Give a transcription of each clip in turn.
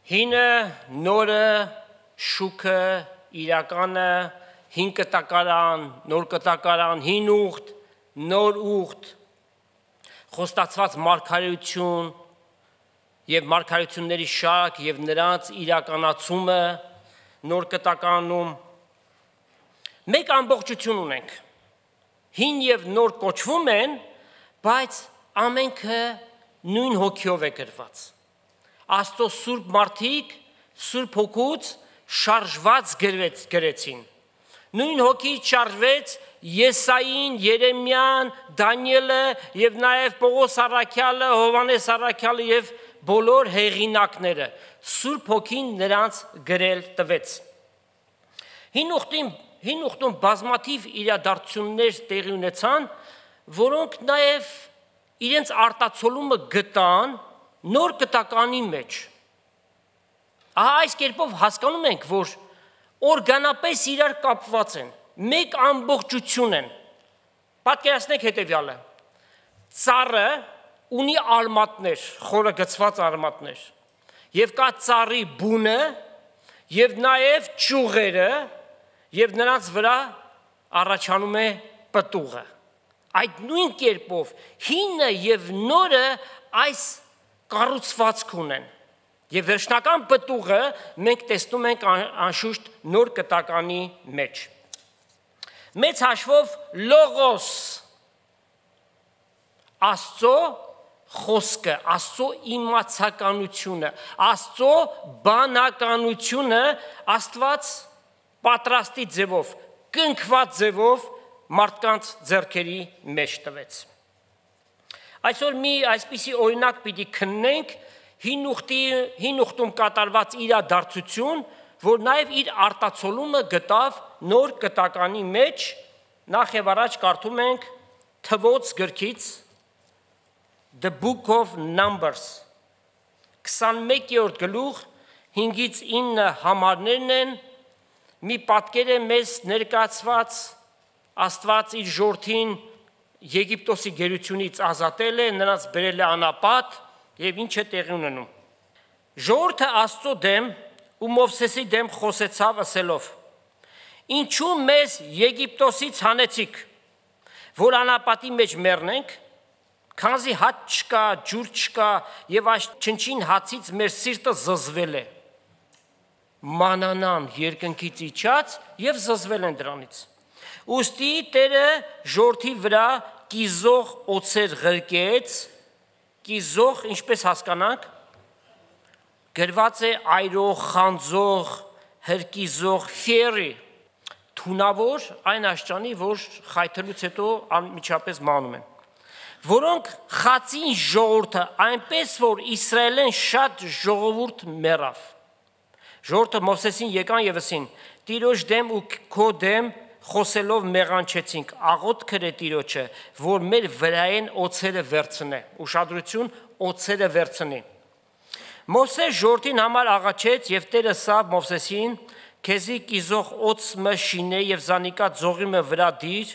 Հինը, նորը, շուքը, իրականը, հին կտակարան, նոր կտակարան, հին ուխտ, նոր ուխտ, խոստացված մարգարեություն և մարգարեությունների շարք և նրանց իրականացումը նոր կտակարանում մեկ ամբողջություն ունենք, հին և նոր կոչվում են, բայց ամենքը նույն հոգիով է գրված, Աստծո սուրբ մարդիկ սուրբ հոգուց շարժված գրեցին, նույն հոգից շարժվեց Եսային, Երեմյան, Դանիելը և նաև Պողոս առաքյալը, Հովհաննես առաքյալը և բոլոր հեղինակները, Սուրբ Հոգին նրանց գրել տվեց։ Հին ուխտում բազմաթիվ իրադարձություններ տեղի ունեցան, որոնք նաև իրենց արտացոլումը գտան նոր կտականի մեջ։ Ահա այս կերպով հասկանում ենք, որ օրգանապես իրար կապված են, մեկ ամբողջություն են։ Պատկերացնեք հետևյալը. ծառը ունի արմատներ, խորը գծված արմատներ, և կա ծառի բունը, և նաև ճյուղերը, և նրանց վրա առաջանում է պտուղը։ Այդ նույն կերպով հինը և նորը այս կառուցվածք ունեն, և վերջնական պտուղը մենք տեսնում ենք անշուշտ նոր կտականի մեջ։ Մեծ հաշվով լոգոս, Աստծո խոսքը, Աստծո իմացականությունը, Աստծո բանականությունը Աստված պատրաստի ձևով, կնքված ձևով մարդկանց ձեռքերի մեջ տվեց։ Այսօր մի այսպիսի օրինակ պիտի քննենք հին ուխտում կատարված իրադարձություն, որ նաև իր արտացոլումը գտավ նոր կտականի մեջ, նախ և առաջ կարդում ենք Թվոց գրքից The Book of Numbers 21-րդ գլուխ 5-ից 9 համարներն են, մի պատկեր է մեզ ներկայացված, Աստված իր ժողովրդին Եգիպտոսի գերությունից ազատել է, նրանց բերել է անապատ և ինչ է տեղի ունենում։ Ժողովուրդը Աստծո դեմ ու Մովսեսի դեմ խոսեցավ ասելով. Ինչու մեզ Եգիպտոսից հանեցիք, որ անապատի մեջ մեռնենք, քանզի հաց չկա, ջուր չկա և այս չնչին հացից մեր սիրտը զզվել է։ Մանանան երկնքից իջած և զզվել են դրանից։ Ուստի Տերը ժողովրդի վրա կիզող օձեր ղրկեց, կիզող, ինչպես հասկանանք, գրված է այրող, խանձող, հրկիզող, ֆիերի, թունավոր այն աշճանի, որ խայթելուց հետո անմիջապես մանում են, որոնք խացին ժողովուրդը այնպես, որ Իսրայելեն շատ ժողովուրդ մեռավ։ Ժողովուրդը Մովսեսին եկան և ասին. Տիրոջ դեմ ու քո դեմ խոսելով մեղանչեցինք, աղոթքր է Տիրոջը, որ մեր վրայեն օձերը վերցնե, ուշադրություն, օձերը վերցնի։ Մովսես ժողովրդին համար աղաչեց և Տերը ասավ Մովսեսին. քեզի կիզող օձը շինե և զանիկա ձողիմը վրա դիր,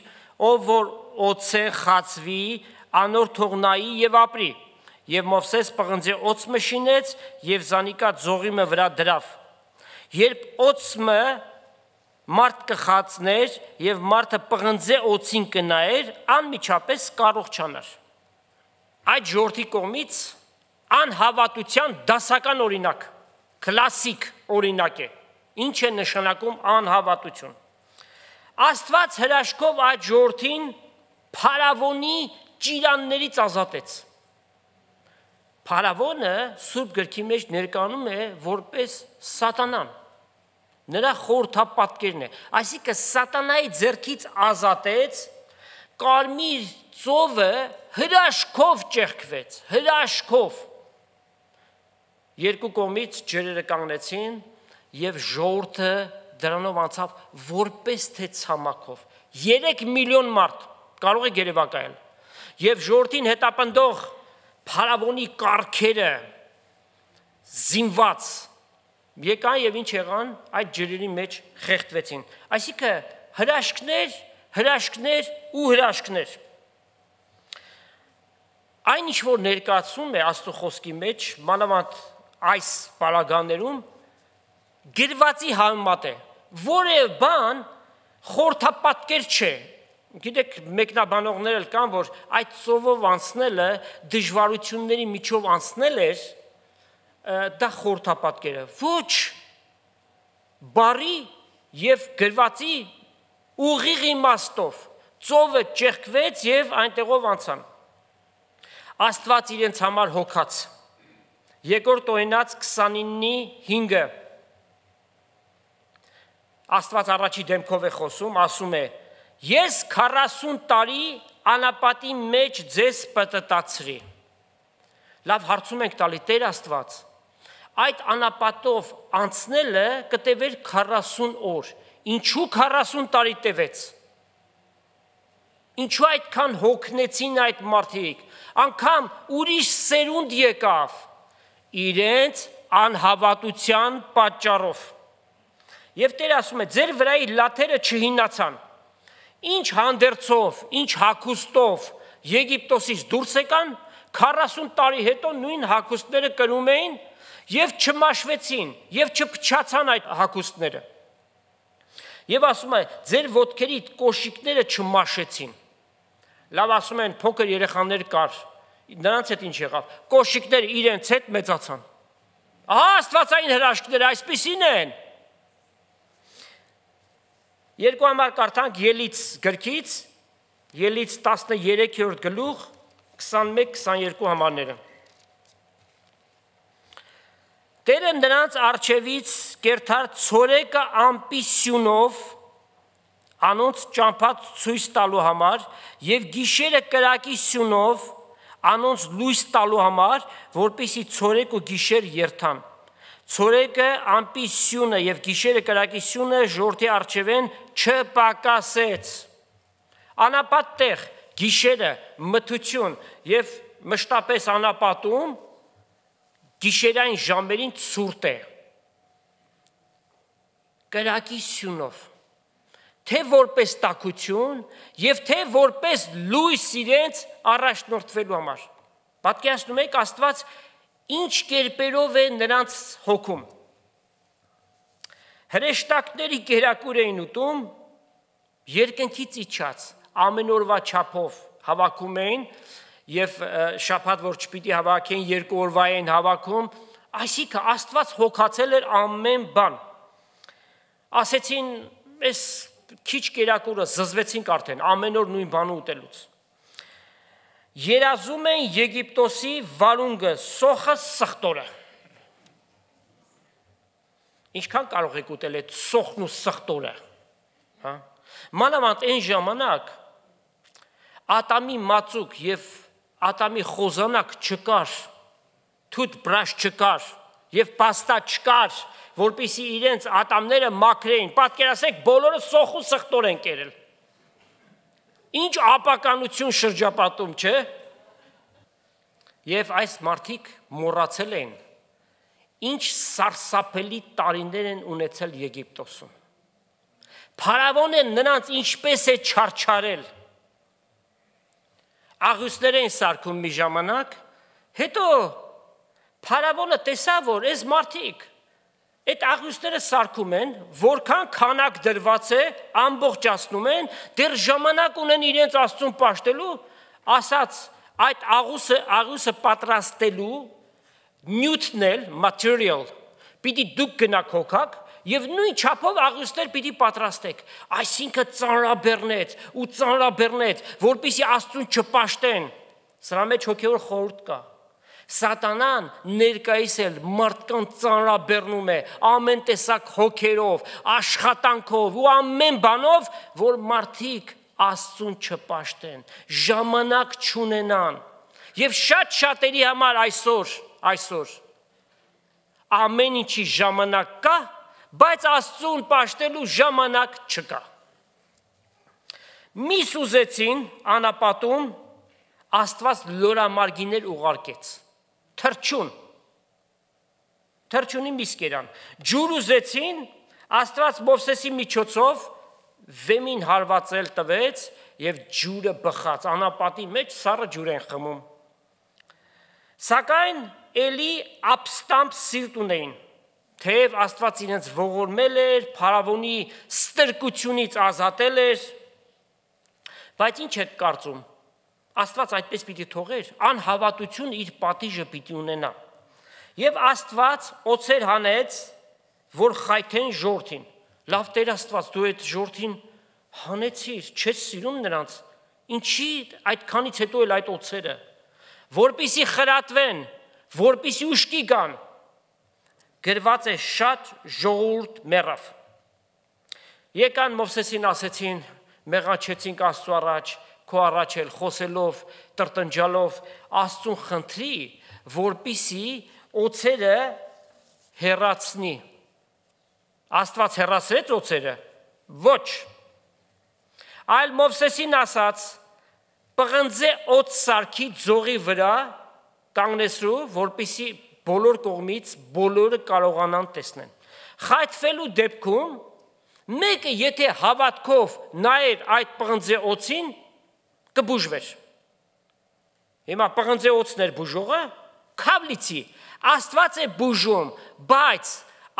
ով որ օձը խացվի, անոր թող նայի և ապրի։ Եվ Մովսես պղնձե օձը շինեց և զանիկա ձողիմը վրա դրավ։ Երբ օձը մարդ կխացներ և մարդը պղնձե օձին կնայեր, անմիջապես կառողջանար։ Այդ ժողովրդի կողմից անհավատության դասական օրինակ, կլասիկ օրինակ է, ինչ է նշանակում անհավատություն։ Աստված հրաշքով այդ ժողովրդին փարավոնի ճիրաններից ազատեց։ Փարավոնը Սուրբ գրքի մեջ ներկայանում է որպես սատանան, նրա խորհրդապատկերն է, այսինքն սատանայի ձեռքից ազատեց, կարմիր ծովը հրաշքով ճեղքվեց, հրաշքով։ Երկու կողմից ջրերը կանգնեցին և ժողովուրդը դրանով անցավ որպես թե ցամաքով։ 3 միլիոն մարդ կարող է երևակայել։ Եվ ժողովրդին հետապնդող փարավոնի կառքերը զինված եկան և ինչ եղան, այդ ջրերի մեջ խեղդվեցին։ Այսինքն հրաշքներ, հրաշքներ ու հրաշքներ։ Այն ինչ որ ներկայացում է Աստծո խոսքի մեջ, մանավանդ այս պարագաներում գրվածի համեմատ է, որևէ բան խորհրդապատկեր չէ։ Գիտեք, մեկնաբանողներ էլ կան, որ այդ ծովով անցնելը, դժվարությունների միջով անցնել էր, դա խորհրդապատկերը։ Ոչ, բարի եւ գրվածի ուղիղ իմաստով ծովը ճեղքվեց եւ այնտեղով անցան։ Աստված իրենց համար հոգաց։ Երկրորդ Օրինաց 29:5 Աստված առաջի դեմքով է խոսում, ասում է. Ես 40 տարի անապատի մեջ ձեզ պտտացրի։ Լավ հարցում ենք տալի Տեր Աստված, այդ անապատով անցնելը կտևեր 40 օր, ինչու 40 տարի տևեց, ինչու այդքան հոգնեցին այդ մարդիկ, անգամ ուրիշ սերունդ եկավ, իրենց անհավատության պատճառով։ Եվ Տեր ասում է, ձեր վրայի լաթերը չհինացան, ինչ հանդերձով, ինչ հագուստով Եգիպտոսից դուրս եկան, 40 տարի հետո նույն հագուստները կրում էին եւ չմաշվեցին եւ չփչացան այդ հագուստները։ Եվ ասում է, ձեր ոտքերի կոշիկները չմաշեցին։ Լավ ասում են, փոքր երեխաներ կար, նրանց հետ ինչ եղավ, կոշիկները իրենց հետ մեծացան։ Ահա աստվածային հրաշքները այսպիսին են։ Երկու համար կարդանք Ելից գրքից, Ելից 13-րդ գլուխ, 21-22 համարները։ Տերը նրանց առջևից կերթար ցորեկը ամպի սյունով, անոնց ճամփած ցույց տալու համար, եւ գիշերը կրակի սյունով, անոնց լույս տալու համար, որպեսզի ցորեկ ու գիշեր երթան։ Ցորեկը ամպի սյունը եւ գիշերը կրակի սյունը ժողովրդի առջևեն չպակասեց։ Անապատ տեղ, գիշերը մթություն եւ մշտապես անապատում գիշերային ժամերին ցուրտ է։ Կրակի սյունով, թե որպես տաքություն եւ թե որպես լույս իրենց առաջնորդվելու համար։ Պատկերացնում եք Աստված ինչ կերպերով է նրանց հոգում։ Հրեշտակների կերակուր էին ուտում, երկնքից իջած, ամեն օրվա չափով հավաքում էին եւ շաբաթ որ չպիտի հավաքեն, 2 օրվա էին հավաքում, այսինքն Աստված հոգացել էր ամեն բան։ Ասեցին, այս քիչ կերակուրը զզվեցինք արդեն, ամեն օր նույն բանը ուտելուց։ Երազում են Եգիպտոսի վարունգը, սոխը, սխտորը։ Ինչքան կարող եք ուտել այդ սոխն ու սխտորը, հա? Մանավանդ այն ժամանակ ատամի մածուկ եւ ատամի խոզանակ չկար, թութբրաշ չկար եւ պաստա չկար, որպեսզի իրենց ատամները մաքրեին։ Պատկերացեք, բոլորը սոխ ու սխտոր են կերել։ Ինչ ապականություն շրջապատում, չէ՞։ Եվ այս մարդիկ մոռացել են, ինչ սարսափելի տարիներ են ունեցել Եգիպտոսում։ Փարավոնը նրանց ինչպես է չարչարել։ Աղյուսներ են սարքում մի ժամանակ, հետո փարավոնը տեսավ, որ այս մարդիկ այդ աղյուսները սարքում են, որքան քանակ դրված է, ամբողջացնում են, դեռ ժամանակ ունեն իրենց Աստծուն պաշտելու, ասաց այդ աղյուսը պատրաստելու նյութն էլ, material, պիտի դուք գնաք հոգաք եւ նույն չափով աղյուսներ պիտի պատրաստեք, այսինքն ծանրաբեռնեց ու ծանրաբեռնեց, որպեսզի Աստծուն չպաշտեն։ Սրա մեջ հոգեոր խորհուրդ կա։ Սատանան ներկայիս էլ մարդկանց ծանրաբեռնում է ամեն տեսակ հոգերով, աշխատանքով ու ամեն բանով, որ մարդիկ Աստծուն չպաշտեն, ժամանակ չունենան։ Եվ շատ-շատերի համար այսօր ամեն ինչի ժամանակ կա, բայց Աստծուն պաշտելու ժամանակ չկա։ Միս ուզեցին անապատում, Աստված լորամարգիներ ուղարկեց, թրջունի միս կերան, ջուր ուզեցին, Աստված Մովսեսի միջոցով վեմին հարվածել տվեց եւ ջուրը բխած, անապատի մեջ սառը ջուր են խմում։ Սակայն էլի ապստամբ սիրտ ունեին, թեև Աստված իրենց ողորմել էր, փարավոնի ստրկությունից ազատել էր, բայց ինչ եք կարծում, Աստված այդպես պիտի թողեր, անհավատություն իր պատիժը պիտի ունենա, և Աստված օձեր հանեց, որ խայթեն ժողովրդին, լավ Տեր Աստված, դու այդ ժողովրդին հանեցիր, չես սիրում նրանց, ինչի այդքանից հետո էլ այդ օձերը, որպեսզի խրատվեն, որպեսզի ուշքի գան, գրված է շատ ժողովուրդ մեռավ։ Եկան Մովսեսին ասեցին, մեղանչեցինք Աստծու առաջ, քո առաջ էլ խոսելով, տրտնջալով, Աստծուն խնդրի, որպեսզի օձերը հեռացնի։ Աստված հեռացրեց օձերը։ Ոչ։ Այլ Մովսեսին ասաց, պղնձե օձ սարքի ձողի վրա կանգնեցրու, որպեսզի բոլոր կողմից բոլորը կարողանան տեսնեն։ Խայթվելու դեպքում մեկը եթե հավատքով նայեր այդ պղնձե օձին, կբուժվեր։ Հիմա պղնձե օձն էր բուժողը, քավլիցի, Աստված է բուժում, բայց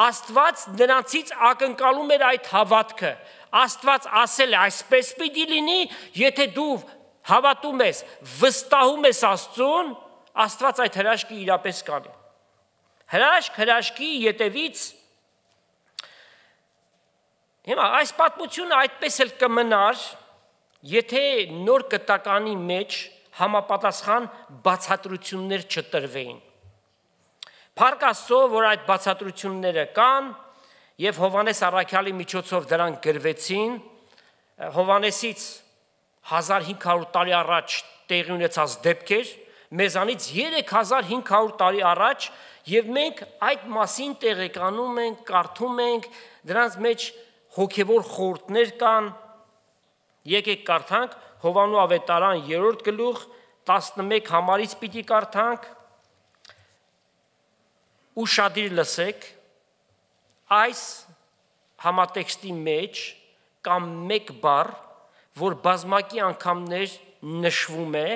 Աստված նրանցից ակնկալում էր այդ հավատքը, Աստված ասել է այսպես պիտի լինի, եթե դու հավատում ես, վստահում ես Աստծուն, Աստված այդ հրաշքի իրապես կանի։ Հրաշքի ետևից, հիմա այս պատմությունը այդպես էլ կմնար, եթե նոր կտականի մեջ համապատասխան բացատրություններ չտրվեին։ Փառք Աստծո, որ այդ բացատրությունները կան, և Հովհաննես առաքյալի միջոցով դրանք գրվեցին, Հովհաննեսից 1500 տարի առաջ տեղի ունեցած դեպքեր, մեզանից 3500 տարի առաջ, և մենք այդ մասին տեղեկանում ենք, կարդում ենք, դրանց մեջ հոգևոր խորհուրդներ կան, եկեք կարդանք Հովհաննու ավետարան 3-րդ գլուխ 11 համարից պիտի կարդանք, ուշադիր լսեք, այս համատեքստի մեջ կամ մեկ բառ, որ բազմակի անգամներ նշվում է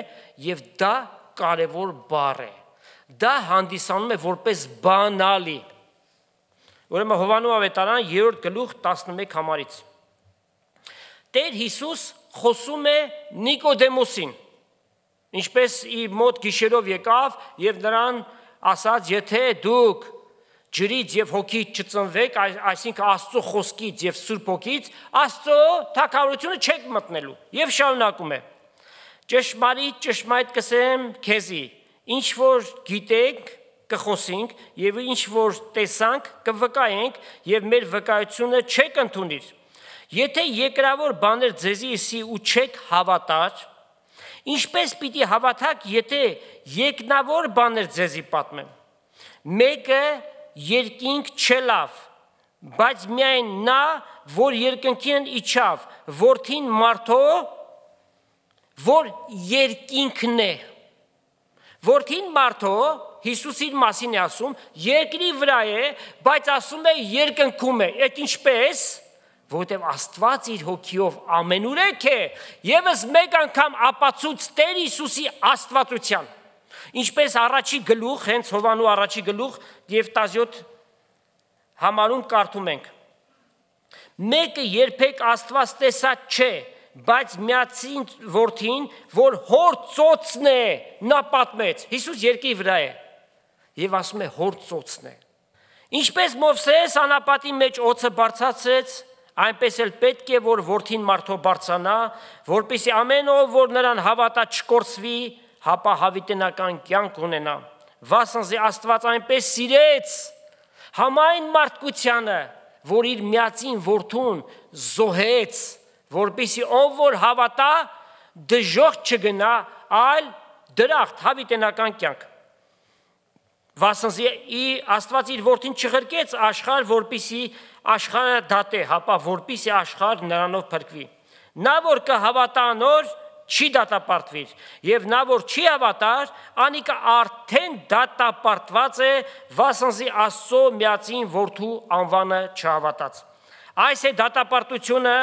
և դա կարևոր բառ է, դա հանդիսանում է որպես բանալի, ուրեմն Հովհաննու ավետարան 3-րդ գլուխ 11 համարից, Տեր Հիսուս խոսում է Նիկոդեմոսին, ինչպես իր մոտ գիշերով եկավ և նրան ասաց, եթե դուք ջրից և հոգից չծնվեք, այսինքն Աստծո խոսքից և Սուրբ Հոգից, Աստծո թագավորությունը չեք մտնելու, և շարունակում է, ճշմարիտ կսեմ քեզի, ինչ որ գիտենք կխոսենք, և ինչ որ տեսանք կվկայենք, և մեր վկայությունը չեք ընդունիր, եթե երկրավոր բաներ ձեզի ասի ու չեք հավատար, ինչպես պիտի հավատաք, եթե երկնավոր բաներ ձեզի պատմեմ, մեկը երկինք չելավ, բայց միայն նա, որ երկնքին իջավ, որդին մարդո, որ երկինքն է, որդին մարդո, Հիսուս իր մասին է ասում, երկրի վրա է, բայց ասում է երկնքում է, այդ ինչպես, որովհետև Աստված իր հոգիով ամենուրեք է, ևս մեկ անգամ ապացույց Տեր Հիսուսի աստվածության, ինչպես առաջի գլուխ, հենց Հովհաննու առաջի գլուխ և 17 համարում կարդում ենք, մեկը երբեք Աստված տեսած չէ, բայց միածին որդին, որ հոր ծոցն է, նա պատմեց, Հիսուս երկրի վրա է, և ասում է հոր ծոցն է, ինչպես Մովսես անապատի մեջ օձը բարձրացրեց, այնպես էլ պետք է, որ որդին մարդով բարձրանա, որպեսզի ամեն ով, որ նրան հավատա չկորցվի, հապա հավիտենական կյանք ունենա, վասնզի Աստված այնպես սիրեց համայն մարդկությանը, որ իր միածին որդուն զոհեց, որպեսզի ով որ հավատա, դժոխք չգնա, այլ դրախտ հավիտենական կյանք։ Վասնզի Աստված իր որդին չղրկեց աշխարհ, որպեսզի աշխարհը դատե, հապա որպեսզի աշխարհը նրանով փրկվի։ Նա որ կհավատա անոր, չի դատապարտվիր, և նա որ չի հավատար, անիկա արդեն դատապարտված է, վասնզի Աստծո միածին որդու անվանը չհավատաց։ Այս է դատապարտությունը,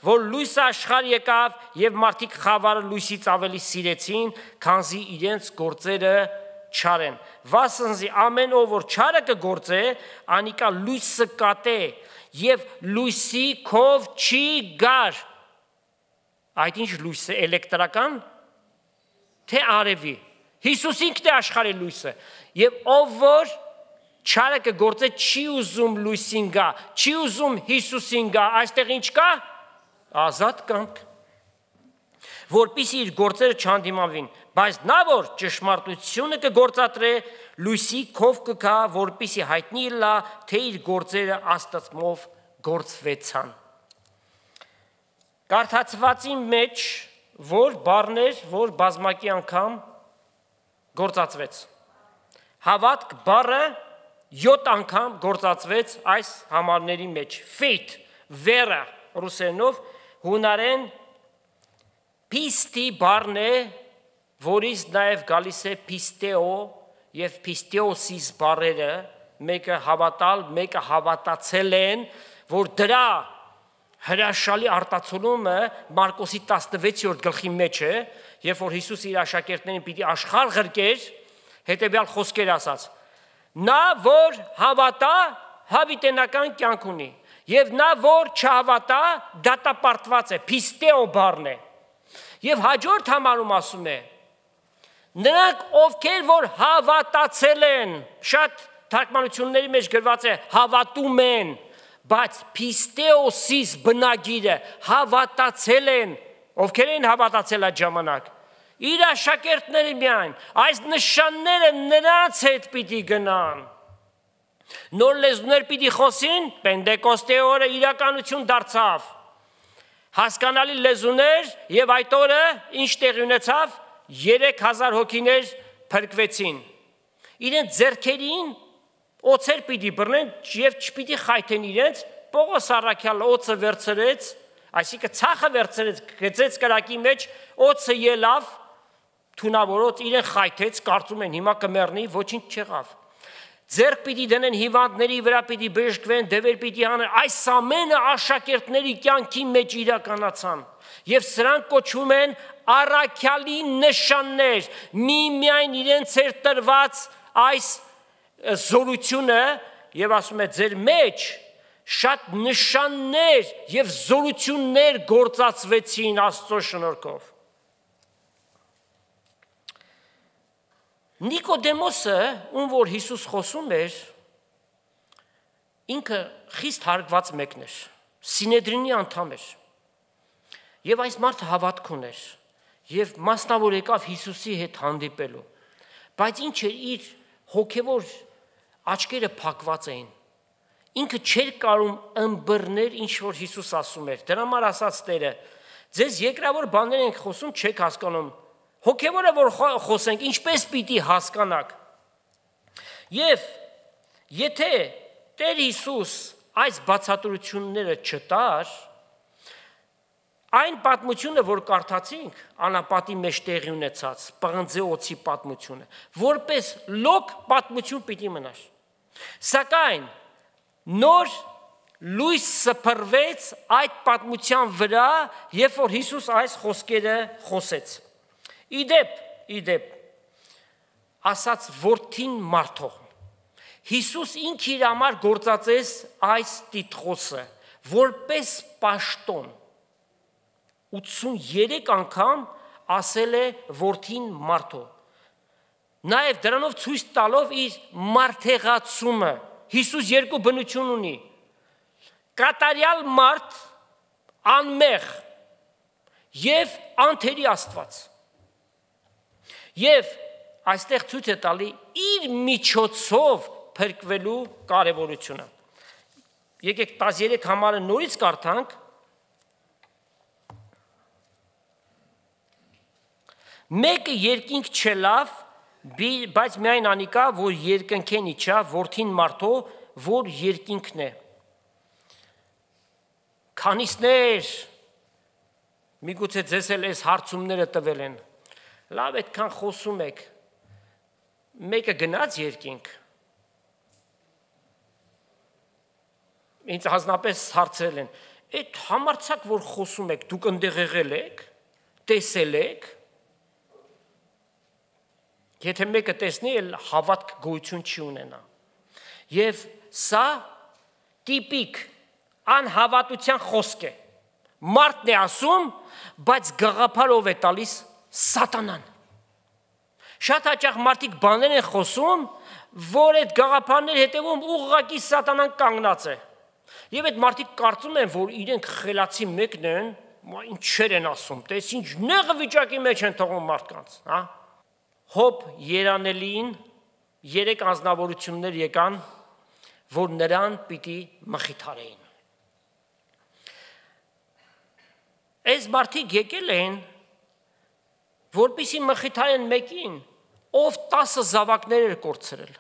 որ լույսը աշխարհ եկավ, և մարդիկ խավարը լույսից ավելի սիրեցին, քանզի իրենց գործերը չարեն։ Վասնզի ամեն ով որ չարը կգործե, անիկա լույսը կատե եւ լույսի քով չի գար։ Այդ ինչ լույս է, էլեկտրական թե արևի։ Հիսուս ինքն է աշխարհի լույսը։ Եվ ով որ չարը կգործե չի ուզում լույսին գա, չի ուզում Հիսուսին գա, այստեղ ինչ կա։ Ազատ կամք, որպեսզի իր գործերը չհանդիմանվին, բայց նա որ ճշմարտությունը կգործադրե, լույսի քով կգա, որպեսզի հայտնի լա, թե իր գործերը Աստծմով գործվեցան։ Կարդացվածի մեջ որ բառներ, որ բազմակի անգամ գործածվեց։ Հավատք բառը 7 անգամ գործածվեց այս համարների մեջ։ Faith, վերը ռուսերենով, հունարեն պիստի բառն է, որից նաև գալիս է պիստեո եւ պիստեոսիս բառերը, մեկը հավատալ, մեկը հավատացել են, որ դրա հրաշալի արտացոլումը Մարկոսի 16-րդ գլխի մեջ է, երբ որ Հիսուս իր աշակերտներին պիտի աշխարհ ղրկեր, հետեւյալ խոսքեր ասաց. նա որ հավատա, հավիտենական կյանք ունի, եւ նա որ չհավատա, դատապարտված է, պիստեո բառն է։ Եվ հաջորդ համարում ասում է. նրանք ովքեր որ հավատացել են, շատ թարգմանությունների մեջ գրված է հավատում են, բայց պիստեոսիս բնագիրը հավատացել են, ովքեր են հավատացել այդ ժամանակ, իր աշակերտները միայն, այս նշանները նրանց հետ պիտի գնան, նոր լեզուներ պիտի խոսին, Պենտեկոստե օրը իրականություն դարձավ, հասկանալի լեզուներ եւ այդ օրը ինչ տեղի ունեցավ, 3000 հոգիներ փրկվեցին, իրենց ձեռքերին օծեր պիտի բռնեն եւ չպիտի խայթեն իրենց, Պողոս առաքյալը օծը վերցրեց, այսինքն ցախը վերցրեց, գցեց կրակի մեջ, օծը ելավ, թունավորոց իրեն խայթեց, կարծում են հիմա կմեռնի, ոչինչ չեղավ։ Ձեռք պիտի դնեն հիվանդների վրա, պիտի բժշկվեն, դևեր պիտի անեն, այս ամենը աշակերտների կյանքի մեջ իրականացան։ Եվ սրանք կոչվում են առաքյալի նշաններ, միմիայն իրենց էր տրված այս զորությունը եւ ասում է ձեր մեջ շատ նշաններ եւ զորություններ գործածվեցին Աստծո շնորհքով։ Նիկոդեմոսը, ում որ Հիսուս խոսում էր, ինքը խիստ հարգված մեկն էր, Սինեդրինի անդամ էր։ Եվ այս մարդը հավատք ուներ եւ մասնավոր եկավ Հիսուսի հետ հանդիպելու։ Բայց ինչ էր իր հոգեվոր աչքերը փակված էին։ Ինքը չէր կարող ըմբռնել ինչ որ Հիսուս ասում էր։ Դրա համար ասաց Տերը. ձեզ երկրավոր բաներ ենք խոսում, չեք հասկանում։ Հոգևորը որ խոսենք, ինչպես պիտի հասկանաք։ Եվ եթե Տեր Հիսուս այս բացատրությունները չտար, այն պատմությունը, որ կարդացինք, անապատի մեջ տեղի ունեցած, Պղնձե օձի պատմությունը, որպես լոկ պատմություն պիտի մնար։ Սակայն նոր լույս սփռվեց այդ պատմության վրա, երբ որ Հիսուս այս խոսքերը խոսեց։ Իդեպ, ասաց որդին մարդող, Հիսուս ինք իր համար գործածեց այս տիտղոսը, որպես պաշտոն, 83 անգամ ասել է որդին մարդող, նաև դրանով ցույց տալով իր մարդեղացումը, Հիսուս երկու բնություն ունի, կատարյալ մարդ, անմեղ և անթերի Աստված, և այստեղ ցույց է տալի իր միջոցով փրկվելու կարևորությունը։ Եկեք 13 համարը նորից կարդանք, մեկը երկինք չելավ, բայց միայն անիկա, որ երկնքեն իջա, որդին մարդո, որ երկինքն է։ Քանիսներ, միգուցե ձեզ էլ այս հարցումները տվել են, լավ այդքան խոսում եք, մեկը գնաց երկինք, ինձ հանձնապես հարցրել են, այդ համարձակ որ խոսում եք, դուք ընդեղ եղել եք, տեսել եք, Եթե մեկը տեսնի, էլ հավատք գոյություն չի ունենա։ Եվ սա տիպիկ անհավատության խոսք է։ Մարդն է ասում, բայց գաղափար ով է տալիս սատանան։ Շատ հաճախ մարդիկ բաներ են խոսում, որ այդ գաղափարների հետևում ուղղակի սատանան կանգնած է։ Եվ այդ մարդիկ կարծում են, որ իրենք խելացի մեկն են, ինչեր են ասում, տես ինչ նեղը վիճակի մեջ են թողում մարդկանց, հա։ Հոբ երանելին 3 անձնավորություններ եկան, որ նրան պիտի մխիթարեին։ Այս մարդիկ եկել են, որպեսզի մխիթարեն մեկին, ով 10 զավակներ էր կորցրել,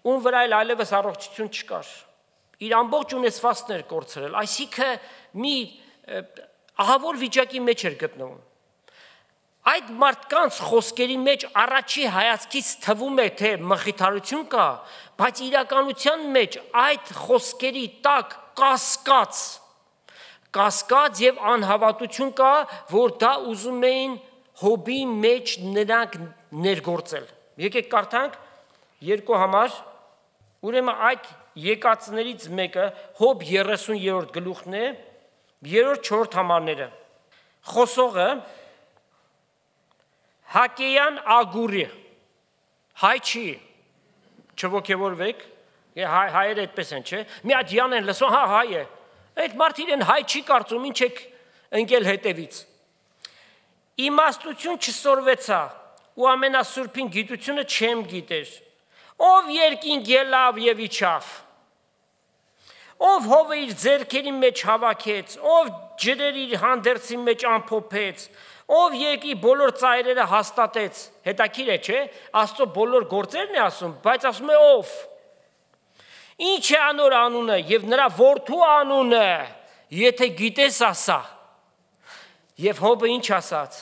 ում վրա այլևս առողջություն չկար, իր ամբողջ ունեցվածքն էր կորցրել, այսինքն մի ահավոր վիճակի մեջ էր գտնվում։ Այդ մարդկանց խոսքերի մեջ առաջի հայացքից թվում է, թե մխիթարություն կա, բայց իրականության մեջ այդ խոսքերի տակ կասկած եւ անհավատություն կա, որ դա ուզում էին Հոբի մեջ նրանք ներգործել։ Եկեք կարդանք 2 համար, ուրեմն այդ եկածներից մեկը Հոբ 30-րդ գլուխն է, 3-4 համարները։ Խոսողը Հակեյան Ագուրի, հայ չի, չոգևորվեք, հայերը այդպես են, չէ, մի հատ յան են լսում, հա հայ է, այդ մարդիկ են հայ չի կարծում, ինչ եք ընկել հետևից։ Իմաստություն չսորվեցա ու ամենասուրբին գիտությունը չեմ գիտեր, ով երկինք ելավ և իջավ, ով հովը իր ձեռքերի մեջ հավաքեց, ով ջրեր իր հանդերձի մեջ ամփոփեց, ով եկի բոլոր ծայրերը հաստատեց, հետաքրքիր է, չէ, Աստծո բոլոր գործերն է ասում, բայց ասում է ով, ինչ է անոր անունը և նրա որդու անունը, եթե գիտես ասա, և Հոբը ինչ ասաց,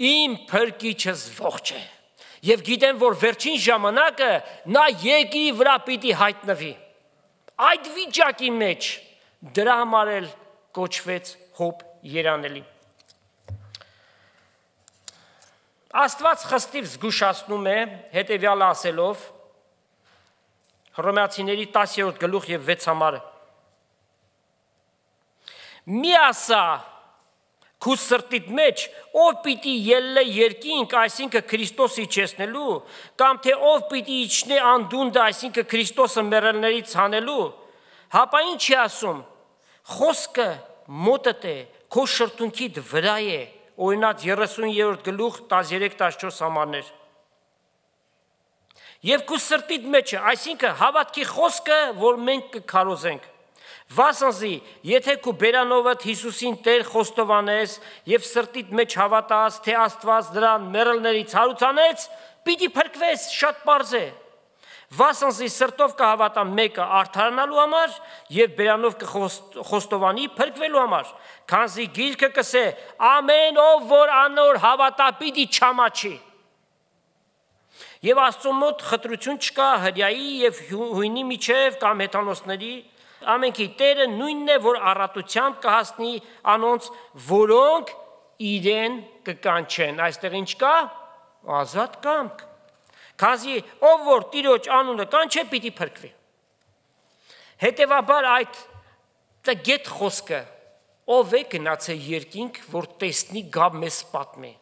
իմ փրկիչս ողջ է, և գիտեմ, որ վերջին ժամանակը նա երկրի վրա պիտի հայտնվի, այդ վիճակի մեջ դրա համար էլ կոչվեց Հոբ երանելի։ Աստված խստիվ զգուշացնում է հետևյալը ասելով, Հռոմեացիների 10-րդ գլուխ և 6 համարը։ Մի ասա քու սրտիդ մեջ, ով պիտի ելլե երկինք, այսինքն Քրիստոս իջեցնելու, կամ թե ով պիտի իջնե անդունդը, այսինքն Քրիստոսը մեռելներից հանելու, հապա ինչ է ասում, խոսքը մոտդ է, քո շրթունքիդ վրա է, օրինակ 30-րդ գլուխ 13-14 համարներ։ Եվ քու սրտիդ մեջ է, այսինքն հավատքի խոսքը, որ մենք կքարոզենք։ Վասնզի, եթե քու բերանովդ Հիսուսին Տեր խոստովանես և սրտիդ մեջ հավատաս, թե Աստված նրան մեռելներից հարուցանեց, պիտի փրկվես, շատ պարզ է։ Վասնզի սրտով կհավատա մեկը արդարանալու համար և բերանով կխոստովանի փրկվելու համար, քանզի գիրքը կսե ամեն ով որ անոր հավատա պիտի չամաչի։ Եվ Աստծո մոտ խտրություն չկա հրյայի և հույնի միջև կամ հեթանոսների, ամենքի Տերը նույնն է, որ առատությամբ կհասնի անոնց, որոնք իրեն կկանչեն։ Այստեղ ինչ կա, ազատ կամք, քանզի ով որ Տիրոջ անունը կանչե, պիտի փրկվի։ Հետևաբար այդ տգետ խոսքը, ով է գնացել երկինք, որ տեսնի գա մեզ պատմի։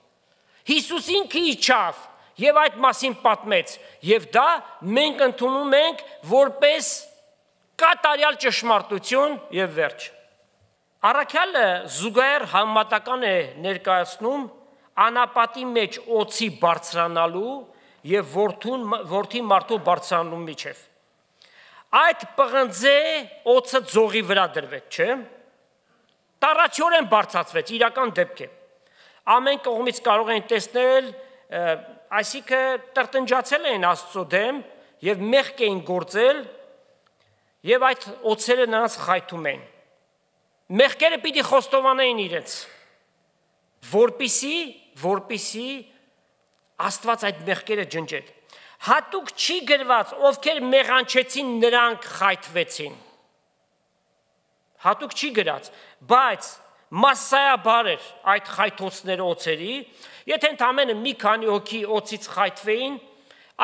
Հիսուս ինքը իջավ և այդ մասին պատմեց, և դա մենք ընդունում ենք որպես կատարյալ ճշմարտություն և վերջ։ Առաքյալը զուգահեռ համեմատական է ներկայացնում անապատի մեջ օձի բարձրանալու և որդի մարդու բարձրանալու միջև։ Այդ պղնձե օձը ձողի վրա դրվեց, չէ՞։ Տառացիորեն բարձրացվեց, իրական դեպք է։ Ամեն կողմից կարող են տեսնել, այսինքն տրտնջացել էին Աստծո դեմ և մեղք էին գործել, և այդ օձերը նրանց խայթում էին։ Մեղքերը պիտի խոստովանեին իրենց, որպեսզի Աստված այդ մեղքերը ջնջեր։ Հատուկ չի գրված, ովքեր մեղանչեցին, նրանք խայթվեցին։ Հատուկ չի գրած, բայց Մասսայաբար էր այդ խայթոցները օծերի, եթե ընդամենը մի քանի հոգի օծից խայթվեին,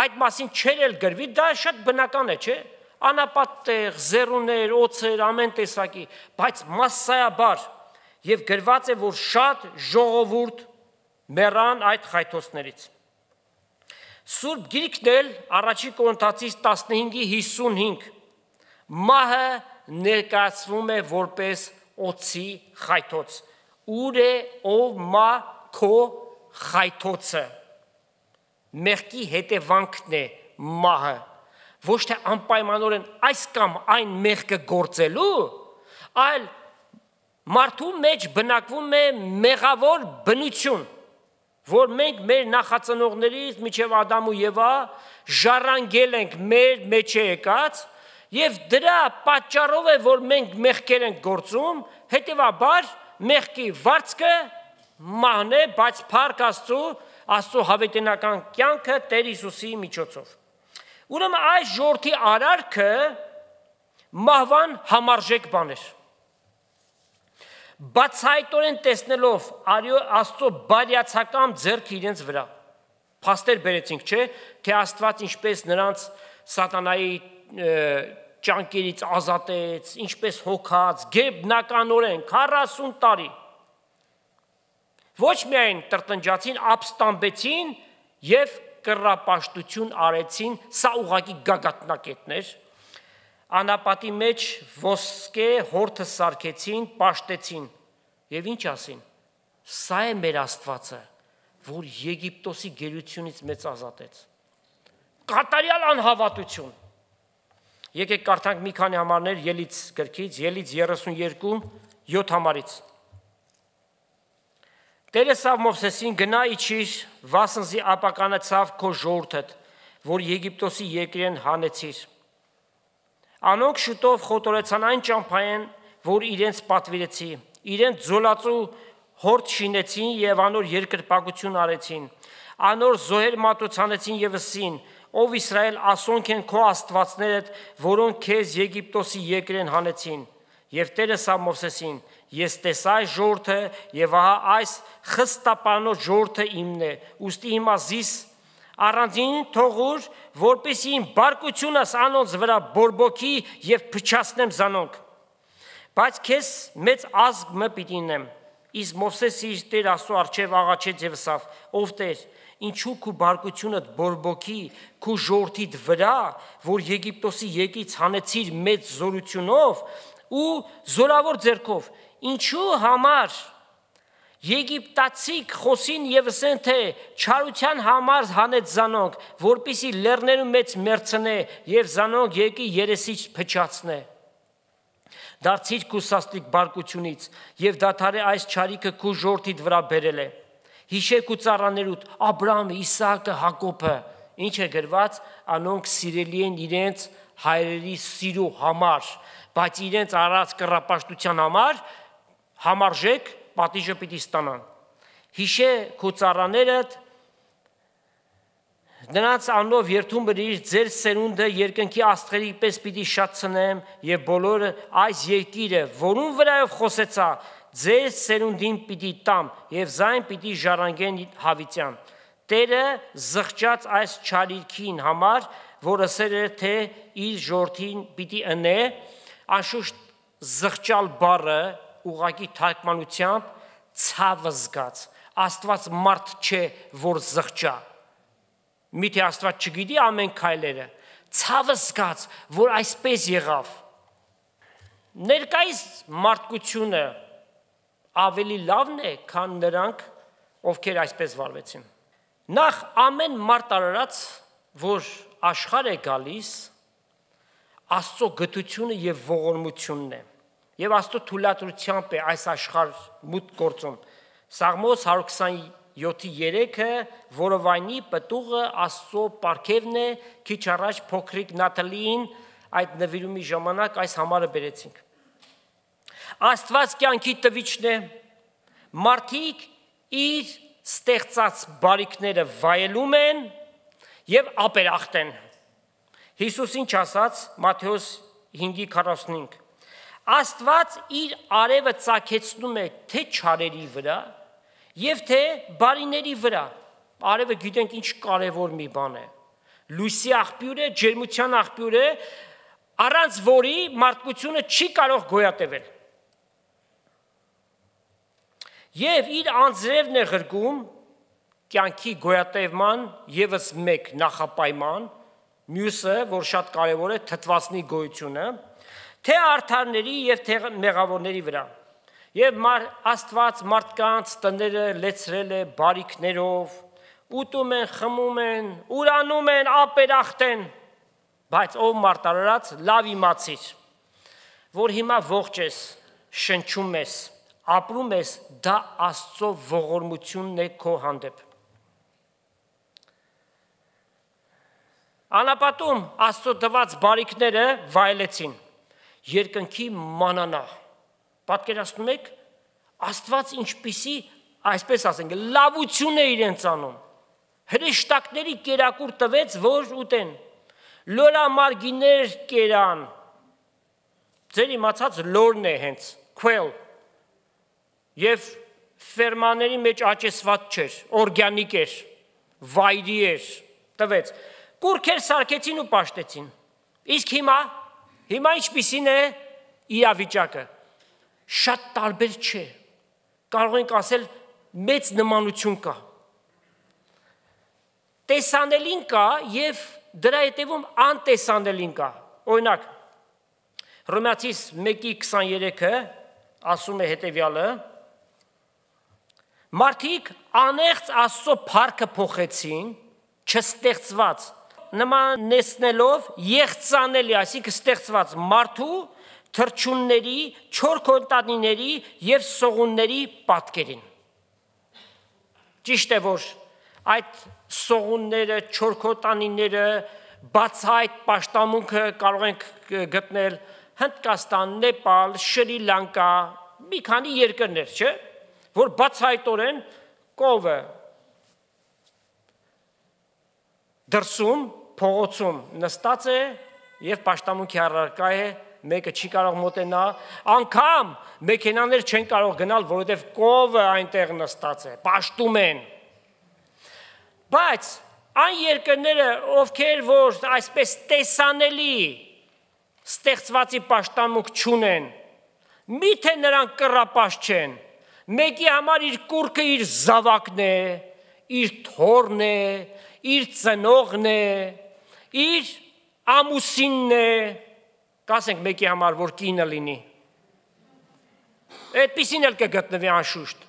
այդ մասին չէր էլ գրվի, դա շատ բնական է, չէ՞։ Անապատտեղ, զերուներ, օծեր, ամեն տեսակի, բայց մասսայաբար եւ գրված է, որ շատ ժողովուրդ մեռան այդ խայթոցներից։ Սուրբ Գիրքն էլ առաջի Կորինթացիս 15:55 մահը ներկայացվում է որպես օծի խայթոց։ Ուր է ով մա քո խայթոցը։ Մեղքի հետևանքն է մահը, ոչ թե անպայմանորեն այս կամ այն մեղքը գործելու, այլ մարդու մեջ բնակվում է մեղավոր բնություն, որ մենք մեր նախածնողներից մինչև Ադամ ու Եվա ժառանգել ենք մեր մեջ եկած, եւ դրա պատճառով է, որ մենք մեղքեր ենք գործում, հետեւաբար մեղքի վարձքը մահն է, բայց փառք Աստծո հավիտենական կյանքը Տեր Հիսուսի միջոցով։ Ուրեմն այս ժողովրդի արարքը մահվան համարժեք բան էր։ Բացահայտորեն տեսնելով Աստծո բարյացակամ ձեռքը իրենց վրա, փաստեր բերեցինք, չէ՞, թե Աստված ինչպես նրանց սատանայի ճանկերից ազատեց, ինչպես հոգաց, գերբնականորեն 40 տարի։ Ոչ միայն տրտնջացին, ապստամբեցին եւ կռապաշտություն արեցին, սա ուղղակի գագաթնակետներ, անապատի մեջ ոսկե հորթը սարքեցին, պաշտեցին եւ ինչ ասին, սա է մեր Աստվածը, որ Եգիպտոսի գերությունից մեզ ազատեց։ Կատարյալ անհավատություն։ Եկեք կարդանք մի քանի համարներ Ելից գրքից, Ելից 32:7 համարից։ Տերը ասավ Մովսեսին, գնա իջիր, վասնզի ապականեցավ քո ժողովուրդդ, որ Եգիպտոսի երկրեն հանեցիր։ Անոնք շուտով խոտորեցան այն ճամփային, որ իրենց պատվիրեցի, իրենց ձոլածու հորդ շինեցին եւ անոր երկրպագություն արեցին, անոր զոհեր մատուցանեցին եւ ասին, ով Իսրայել ասոնք են քո աստվածներդ, որոնք քեզ Եգիպտոսի երկրեն հանեցին։ Եվ Տերը ասավ Մովսեսին, ես տեսա այս ժողովուրդը եւ ահա այս խստապանոց ժողովուրդը իմն է, ուստի հիմա զիս առանձին թողուր, որպեսզի իմ բարկությունս անոնց վրա բորբոքի եւ փչացնեմ զանոնք։ Բայց քեզ մեծ ազգ մը պիտի նեմ։ Իսկ Մովսեսը իր Տեր Աստծո առջև աղաչեց եւ ասավ. ով Տեր, ինչու քու բարկությունդ բորբոքի քու ժողովրդիդ վրա, որ Եգիպտոսի երկից հանեցիր մեծ զորությունով ու զորավոր ձեռքով, ինչու համար Եգիպտացիք խոսին եւ ասեն թե չարության համար հանեց զանոնք, որպիսի լեռներում մեծ մերցնե եւ զանոնք եկի երեսից փչացնե։ Դարձիր քու սաստիկ բարկությունից եւ դադարե այս չարիքը քու ժողովրդիդ վրա բերել է։ Հիշեր քու ծառաներուդ Աբրահամը, Իսահակը, Հակոբը, ինչ է գրված, անոնք սիրելի են իրենց հայրերի սիրո համար, բայց իրենց արած կռապաշտության համար համարժեք պատիժը պիտի ստանան։ Հիշե քու ծառաներդ, նրանց անով երթում բրիր, ձեր սերունդը երկնքի աստղերի պես պիտի շատցնեմ եւ բոլորը այս երկիրը, որուն վրայով խոսեցա, ձեր սերունդին պիտի տամ եւ զայն պիտի ժառանգեն հավիտյան։ Տերը զղջաց այս չարիքին համար, որ ասել է թե իր ժողովրդին պիտի ընե, անշուշտ զղջալ բառը ուղղակի թարգմանությամբ ցավը զգաց։ Աստված մարդ չէ, որ զղջա։ Միթե Աստված չգիտի ամեն քայլերը, ցավը զգաց, որ այսպես եղավ։ Ներկայիս մարդկությունը ավելի լավն է, քան նրանք, ովքեր այսպես վարվեցին։ Նախ ամեն մարդ արարած, որ աշխարհ է գալիս, Աստծո գթությունը եւ ողորմությունն է։ Եվ Աստծո թույլատրությամբ է այս աշխարհ մուտք գործում։ Սաղմոս 127:3-ը որովայնի պտուղը Աստծո պարգևն է, քիչ առաջ փոքրիկ Նաթալին այդ նվիրումի ժամանակ այս համարը բերեցինք։ Աստված կյանքի տվիչն է, մարդիկ իր ստեղծած բարիքները վայելում են եւ ապերախտ են։ Հիսուս ինչ ասաց Մատթեոս 5:45, Աստված իր արևը ծագեցնում է թե չարերի վրա եւ թե բարիների վրա։ Արևը գիտենք ինչ կարևոր մի բան է։ Լույսի աղբյուր է, ջերմության աղբյուր է, առանց որի մարդկությունը չի կարող գոյատևել։ Եվ իր անձրևն է ղրկում կյանքի գոյատևման եւս մեկ նախապայման, մյուսը, որ շատ կարևոր է, թթվածնի գոյությունը, թե արդարների եւ թե մեղավորների վրա։ Եվ Աստված մարդկանց տները լեցրել է բարիքներով, ուտում են, խմում են, ուրանում են, ապերախտեն, բայց ով մարտարարած լավ իմացիր, որ հիմա ողջ ես, շնչում ես, ապրում ես, դա Աստծո ողորմությունն է քո հանդեպ։ Անապատում Աստծո տված բարիքները վայելեցին, երկնքի մանանա, պատկերացնում եք, Աստված ինչպիսի, այսպես ասենք, լավություն է իրենց անում, հրեշտակների կերակուր տվեց, որ ուտեն, լորամարգիներ կերան, ձեր իմացած լորն է հենց, քվել, և ֆերմաների մեջ աճեսված չէր, օրգանիկ էր, վայրի էր, տվեց, կուրքեր սարքեցին ու պաշտեցին, իսկ հիմա ինչպիսին է իրավիճակը, շատ տարբեր չէ, կարող ենք ասել մեծ նմանություն կա, տեսանելին կա և դրա հետևում անտեսանելին կա, օրինակ, Հռոմեացիս 1:23-ը ասում է հետևյալը, մարդիկ անեղծ Աստծո փառքը փոխեցին, չստեղծված, նմանեցնելով եղծանելի, այսինքն ստեղծված մարդու, թռչունների, չորքոտանիների և սողունների պատկերին։ Ճիշտ է, որ այդ սողունները, չորքոտանիները, բացահայտ պաշտամունքը կարող ենք գտնել Հնդկաստան, Նեպալ, Շրի Լանկա, մի քանի երկրներ, չէ, որ բացահայտորեն կովը դրսում, փողոցում նստած է և պաշտամունքի առարկա է, մեկը չի կարող մոտենա, անգամ մեքենաներ չեն կարող գնալ, որովհետև կովը այնտեղ նստած է, պաշտում են։ Բայց այն երկրները, ովքեր որ այսպես տեսանելի ստեղծվածի պաշտամունք չունեն, միթե նրանք կռապաշտ չեն, մեկի համար իր կուռքը իր զավակն է, իր թոռն է, իր ծնողն է, իր ամուսինն է, կասենք մեկի համար, որ կինը լինի, այդպիսին էլ կգտնվի անշուշտ,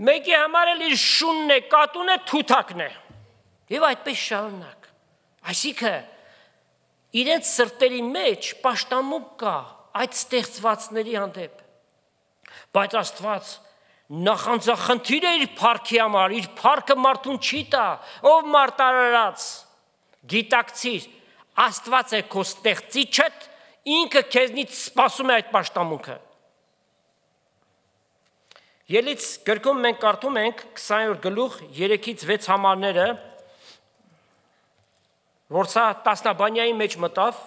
մեկի համար էլ իր շունն է, կատուն է, թութակն է, և այդպես շարունակ, այսինքն իրենց սրտերի մեջ պաշտամունք կա այդ ստեղծվածների հանդեպ, բայց Աստված նախանձախնդիր է իր փառքի համար, իր փառքը մարդուն չի տա, ով մարտարարած, գիտակցիր, Աստված է քո ստեղծիչդ, ինքը քեզնից սպասում է այդ պաշտամունքը։ Ելից գրքում մենք կարդում ենք 20-րդ գլուխ 3-6 համարները, որ սա տասնաբանյայի մեջ մտավ,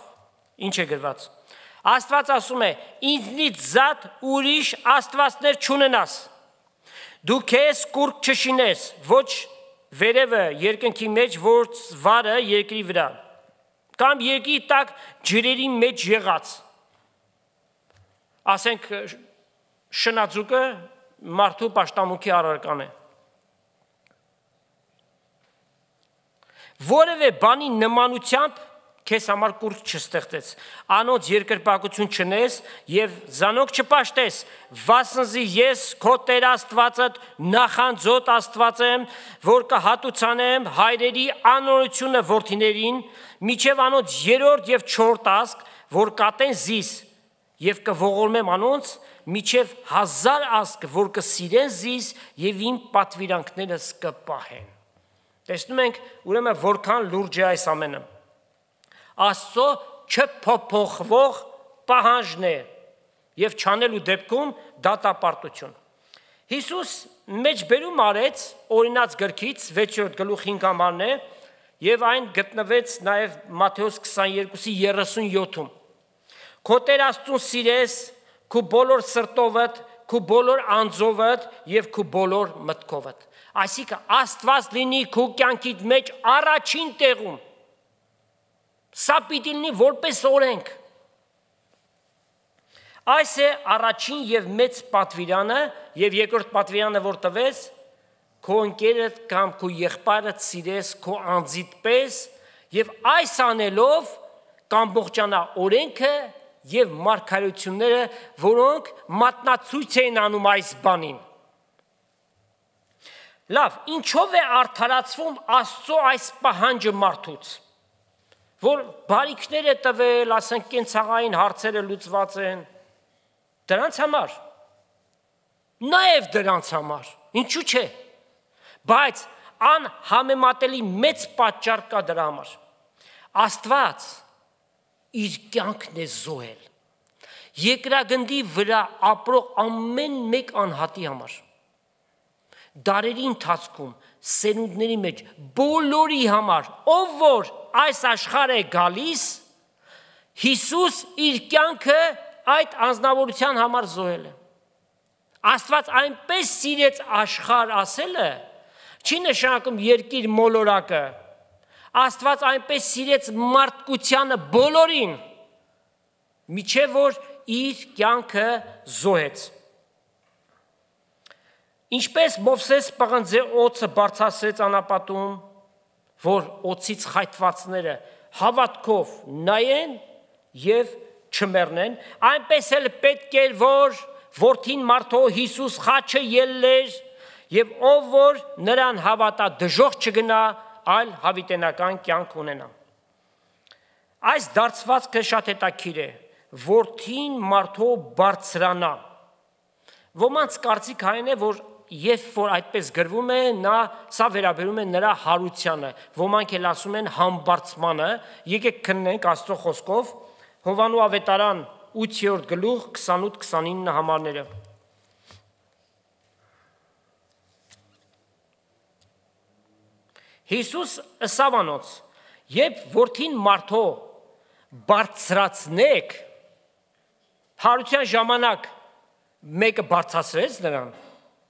ինչ է գրված։ Աստված ասում է, ինձնից զատ ուրիշ աստվածներ չունենաս, դու քեզ կուռք չշինես, ոչ վերևը երկնքի մեջ, ոչ վարը երկրի վրա, կամ երկրի տակ ջրերի մեջ եղած, ասենք շնաձուկը մարդու պաշտամունքի առարկան է, որևէ բանի նմանությամբ քեզ համար կուռք չստեղծեց, անոց երկրպագություն չնես և զանոք չպաշտես, վասնզի ես քո Տեր Աստվածդ նախանձոտ Աստված եմ, որ կհատուցանեմ հայրերի անօրությունը որդիներին, մինչև անոց 3-րդ և 4-րդ ազգ, որ կատեն զիս, և կողորմեմ անոնց, մինչև 1000 ազգ, որ կսիրեն զիս և իմ պատվիրանքներս կպահեն։ Տեսնում ենք, ուրեմն որքան լուրջ է այս ամենը։ Աստծո չփոփոխվող պահանջն է և չանելու դեպքում դատապարտություն։ Հիսուս մեջբերում արեց օրինաց գրքից 6-րդ գլուխ 5 համարն է և այն գտնվեց նաև Մատթեոս 22-ի 37-ում, Քո Տեր Աստծուն սիրես քո բոլոր սրտովդ, քո բոլոր անձովդ եւ քո բոլոր մտքովդ։ Այսինքն Աստված լինի քո կյանքիդ մեջ առաջին տեղում։ Սա պիտի լինի որպես օրենք։ Այս է առաջին եւ մեծ պատվիրանը եւ երկրորդ պատվիրանը որ տվես քո ընկերդ կամ քո եղբայրդ սիրես քո անձիդ պես եւ այս անելով կամբողջանա օրենքը եւ մարգարեությունները, որոնք մատնացույց են անում այս բանին։ Լավ, ինչով է արդարացվում Աստծո այս պահանջը մարդուց, որ բարիքներ է տվել, ասենք կենցաղային հարցերը լուծված են, դրանց համար, նաեւ դրանց համար, ինչու՞ չէ, բայց անհամեմատելի մեծ պատճառ կա դրա համար։ Աստված իր կյանքն է զոհել երկրագնդի վրա ապրող ամեն մեկ անհատի համար։ Դարերի ընթացքում սերունդների մեջ բոլորի համար, ով որ այս աշխարհ է գալիս, Հիսուս իր կյանքը այդ անձնավորության համար զոհել է։ Աստված այնպես սիրեց աշխարհ ասելը, չի նշանակում երկիր մոլորակը։ Աստված այնպես սիրեց մարդկությանը բոլորին, միջև որ իր կյանքը զոհեց։ Ինչպես Մովսես պղնձե օծը բարձրացրեց անապատում, որ օծից խայթվածները հավատքով նայեն եւ չմեռնեն, այնպես էլ պետք էր, որ որդին մարդու Հիսուս խաչը ելներ եւ ով որ նրան հավատա դժոխք չգնա, այլ հավիտենական կյանք ունենա։ Այս դարձվածքը շատ հետաքրքիր է, որդին մարդու բարձրանա։ Ոմանց կարծիք այն է, որ երբ որ այդպես գրվում է, սա վերաբերում է նրա հարությանը, ոմանք էլ ասում են համբարձմանը, եկեք քննենք Աստծո խոսքով, Հովանու ավետարան 8-րդ գլուխ 28-29 համարները։ Հիսուս ըսավ անոնց. երբ որդին մարդու բարձրացնեք, հարության ժամանակ մեկը բարձրացրեց նրան,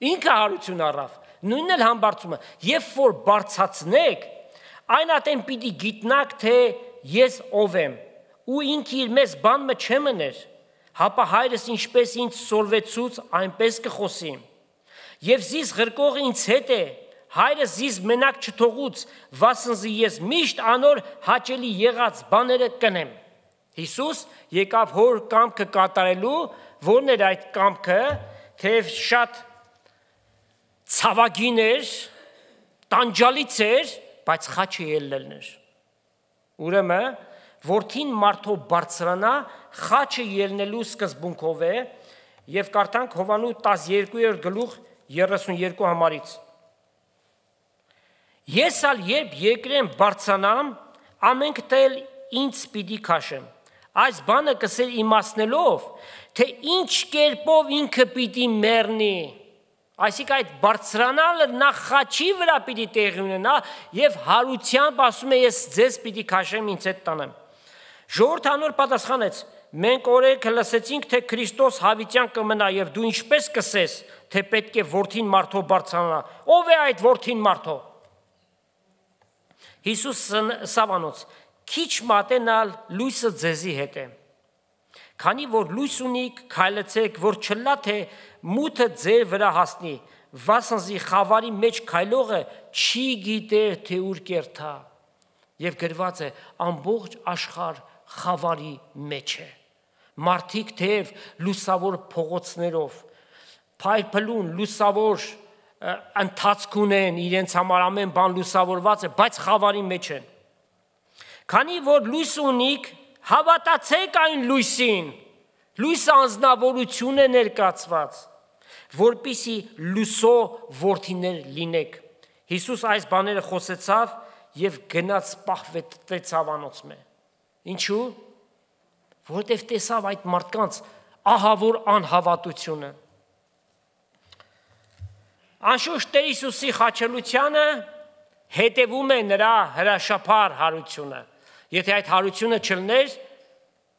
ինքը հարություն առավ, նույնն էլ համբարձումը, երբ որ բարձրացնեք, այն ատեն պիտի գիտնաք, թե ես ով եմ, ու ինքը իր մեզ բան մը չմներ, հապա հայրս ինչպես ինձ սորվեցուց, այնպես կխոսի, եւ զիս ղրկողը ինձ հետ է, հայրս զիս մենակ չթողուց, վասնզի ես միշտ անոր հաճելի եղած բաները կնեմ։ Հիսուս եկավ հոր կամքը կատարելու, որն էր այդ կամքը, թեև շատ ցավագին էր, տանջալից էր, բայց խաչը ելնելն էր։ Ուրեմն, որդին մարդու բարձրանա, խաչը ելնելու սկզբունքով է, եւ կարդանք Հովանու 12-րդ գլուխ 32 համարից։ Ես ալ երբ երկրեմ բարձրանամ, ամենք տել ինձ պիտի քաշեմ։ Այս բանը կսեր իմացնելով, թե ինչ կերպով ինքը պիտի մեռնի։ Այսինքն այդ բարձրանալը նախ խաչի վրա պիտի տեղի ունենա եւ հարությամբ ասում է ես ձեզ պիտի քաշեմ ինձ հետ տանեմ։ Ժողովուրդը անոր պատասխանեց. մենք օրենք լսեցինք, թե Քրիստոս հավիտյան կմնա եւ դու ինչպես կսես, թե պետք է որդին մարդու բարձրանա։ Ով է այդ որդին մարդու։ Հիսուս ըսավ անոնց. քիչ մատենալ լույսը ձեզի հետ է։ Քանի որ լույս ունիք, քայլեցեք, որ չլա թե մութը ձեր վրա հասնի, վասնզի խավարի մեջ քայլողը չի գիտեր, թե ուր կերթա։ Եվ գրված է ամբողջ աշխարհ խավարի մեջ է։ Մարդիկ թեև լուսավոր փողոցներով, փայլփլուն լուսավոր ընթացք ունեն, իրենց համար ամեն բան լուսավորված է, բայց խավարի մեջ են։ Քանի որ լույս ունիք, հավատացեք այն լույսին, լույսը անձնավորություն է ներկացված, որպիսի լուսո որդիներ լինեք։ Հիսուս այս բաները խոսեցավ եւ գնաց պահվեցավ անոնց մե։ Ինչու՞։ Որտեվ տեսավ այդ մարդկանց ահավոր անհավատությունը։ Անշուշտ Տեր Հիսուսի խաչելությանը հետևում է նրա հրաշափառ հարությունը։ Եթե այդ հարությունը չլներ,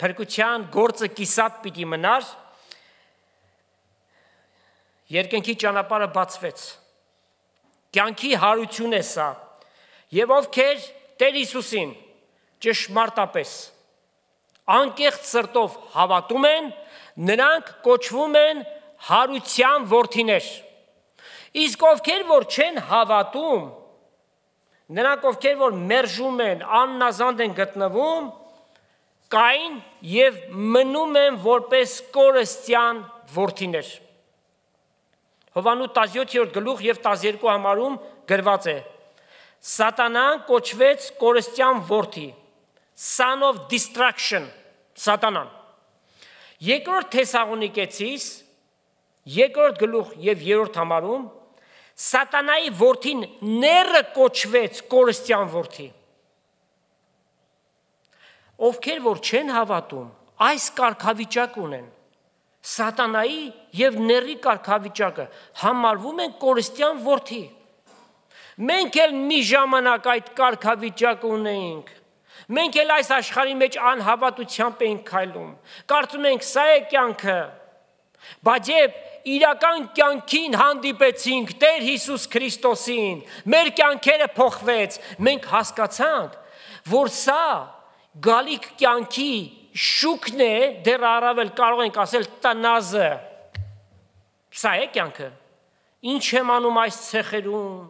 փրկության գործը կիսատ պիտի մնար, երկնքի ճանապարհը բացվեց։ Կյանքի հարություն է սա, եւ ովքեր Տեր Հիսուսին ճշմարտապես անկեղծ սրտով հավատում են, նրանք կոչվում են հարության որդիներ։ Իսկ ովքեր որ չեն հավատում, նրանք ովքեր որ մերժում են, աննազանդ են գտնվում, կային եւ մնում են որպես կորստյան որդիներ։ Հովանու 17-րդ գլուխ եւ 12 համարում գրված է. Սատանան կոչվեց կորստյան որդի, son of destruction, սատանան։ Երկրորդ Թեսաղոնիկեցիս, երկրորդ գլուխ եւ 3-րդ համարում Սատանայի որդին ները կոչվեց կորստյան որդի։ Ովքեր որ չեն հավատում, այս կարգավիճակ ունեն, Սատանայի եւ ների կարգավիճակը համարվում են կորստյան որդի։ Մենք էլ մի ժամանակ այդ կարգավիճակը ունեինք։ Մենք էլ այս աշխարհի մեջ անհավատությամբ ենք քայլում։ Կարծում ենք սա է կյանքը։ Բայց երբ իրական կյանքին հանդիպեցինք Տեր Հիսուս Քրիստոսին, մեր կյանքերը փոխվեց, մենք հասկացանք, որ սա գալիք կյանքի շուկն է, դեռ առավել կարող ենք ասել տնազը։ Սա է կյանքը։ Ինչ եմ անում այս ցեխերում,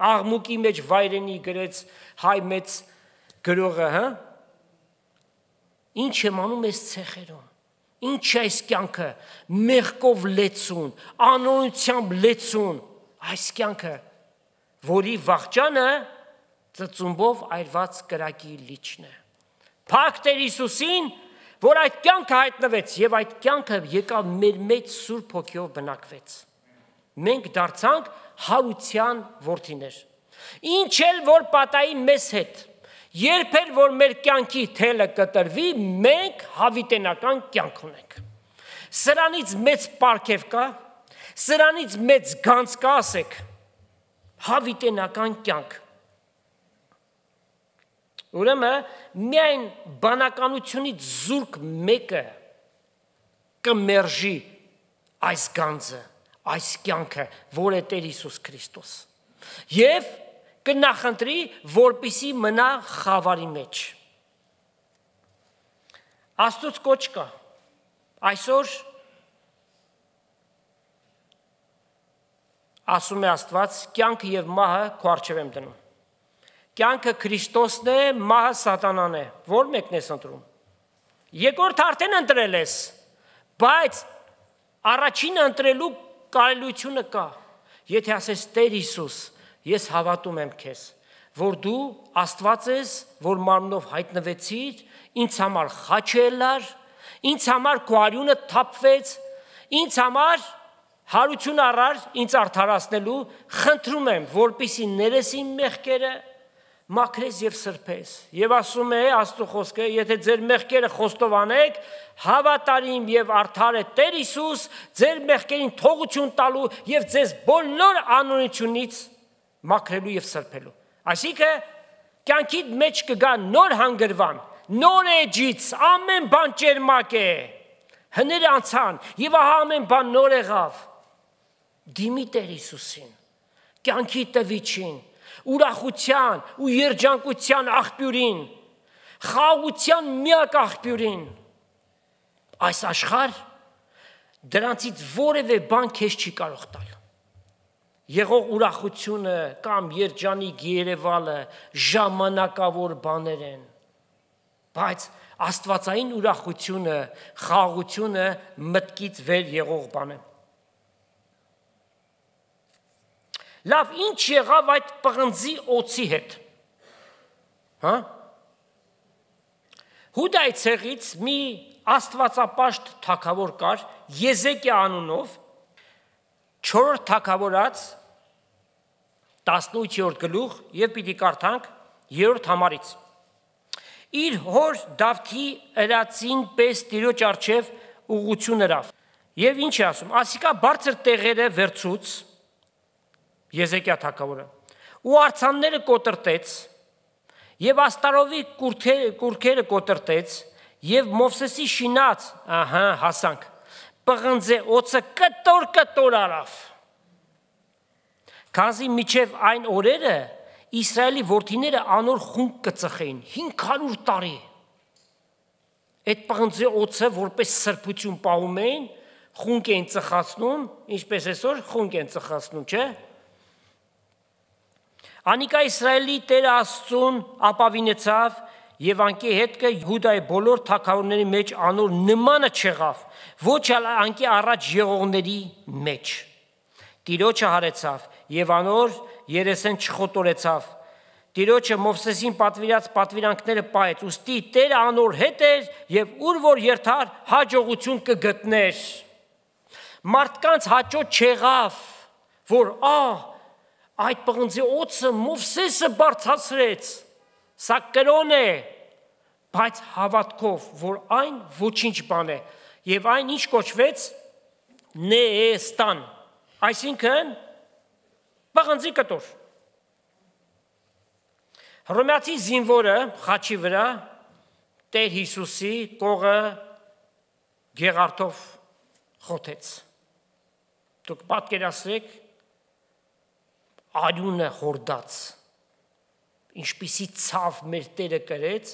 աղմուկի մեջ վայրենի գրեց հայ մեծ գրողը, հա? Ինչ եմ անում այս ցեխերում։ Ինչ է այս կյանքը, մեղքով լեցուն, անօրությամբ լեցուն, այս կյանքը, որի վախճանը ծծումբով այրված կրակի լիճն է։ Փառք Տեր Հիսուսին, որ այդ կյանքը հայտնվեց եւ այդ կյանքը եկավ մեր մեջ Սուրբ Հոգիով բնակվեց։ Մենք դարձանք հարության որդիներ։ Ինչ էլ որ պատահի մեզ հետ, երբ էլ որ մեր կյանքի թելը կտրվի, մենք հավիտենական կյանք ունենք։ Սրանից մեծ պարգև կա, սրանից մեծ գանձ կա, ասեք, հավիտենական կյանք։ Ուրեմն միայն բանականությունից զուրկ մեկը կմերժի այս գանձը, այս կյանքը, որ է Տեր Հիսուս Քրիստոս։ Եվ կնախընտրի, որպիսի մնա խավարի մեջ։ Աստծուց կոչ կա։ Այսօր ասում է Աստված, կյանքը եւ մահը քո առջև եմ դնում։ Կյանքը Քրիստոսն է, մահը սատանան է։ Որ մեկն ես ընտրում։ Երկրորդ արդեն ընտրել ես, բայց առաջինը ընտրելու կարելությունը կա։ Եթե ասես Տեր Հիսուս, ես հավատում եմ քեզ, որ դու Աստված ես, որ մարմնով հայտնվեցիր, ինձ համար խաչ ելար, ինձ համար քո արյունը թափվեց, ինձ համար հարություն առար ինձ արդարացնելու, խնդրում եմ, որպեսզի ներես իմ մեղքերը, մաքրես եւ սրբես։ Եվ ասում է Աստծո խոսքը, եթե ձեր մեղքերը խոստովանեք, հավատարիմ եւ արդար է Տեր Հիսուս, ձեր մեղքերին թողություն տալու եւ ձեզ բոլոր անօրենությունից մաքրելու եւ սրբելու։ Այսինքն կյանքի մեջ կգա նոր հանգրվան, նոր էջից, ամեն բան ճերմակ է։ Հները անցան եւ ահա ամեն բան նոր եղավ։ Դիմի Տեր Հիսուսին, կյանքի տվիչին, ուրախության ու երջանկության աղբյուրին, խաղաղության միակ աղբյուրին։ Այս աշխարհ դրանցից որևէ բան քեզ չի կարող տալ։ Եղող ուրախությունը կամ երջանիկ երևալը ժամանակավոր բաներ են, բայց աստվածային ուրախությունը, խաղաղությունը մտքից վեր եղող բան է։ Լավ, ինչ եղավ այդ պղնձի օծի հետ։ Հա? Հուդայի ցեղից մի աստվածապաշտ թագավոր կար, Եզեկիա անունով, 4-րդ թագավորած 18-րդ գլուխ եւ պիտի կարդանք 3-րդ համարից։ Իր հոր Դավթի ըրացին պես Տիրոջ առջև ուղղություն հրավ։ Եվ ինչ է ասում, ասիկա բարձր տեղերը վերցուց Եզեկիա թագավորը ու արձանները կոտրտեց եւ աստարովի կուրքերը կոտրտեց Եվ Մովսեսի շինած, հասանք, պղնձե օծը կտոր արավ։ Քանզի միջև այն օրերը Իսրայելի որդիները անոր խունկ կծխեին 500 տարի։ Այդ պղնձե օծը որպես սրբություն պահում էին, խունկ էին ծխացնում, ինչպես այսօր խունկ են ծխացնում, չէ՞։ Անիկա Իսրայելի Տեր Աստծուն ապավինեցավ եւ անկի հետքը Յուդայի բոլոր թագավորների մեջ անոր նմանը չեղավ, ոչ անկի առաջ եղողների մեջ։ Տիրոջը հարեցավ եւ անոր երեսեն չխոտորեցավ։ Տիրոջը Մովսեսին պատվիրած պատվիրանքները պահեց, ուստի Տերը անոր հետ էր եւ ուր որ երթար հաջողություն կգտներ։ Մարդկանց հաճո չեղավ, որ այդ պղնձի օծը Մովսեսը բարձրացրեց, սա կրոն է, բայց հավատքով, որ այն ոչինչ բան է, եւ այն ինչ կոչվեց նեստան, այսինքն պղնձի կտոր։ Հռոմեացի զինվորը խաչի վրա Տեր Հիսուսի կողը գեղարդով խոթեց։ Դուք պատկերացրեք արյունը հորդած, ինչպիսի ցավ մեր Տերը կրեց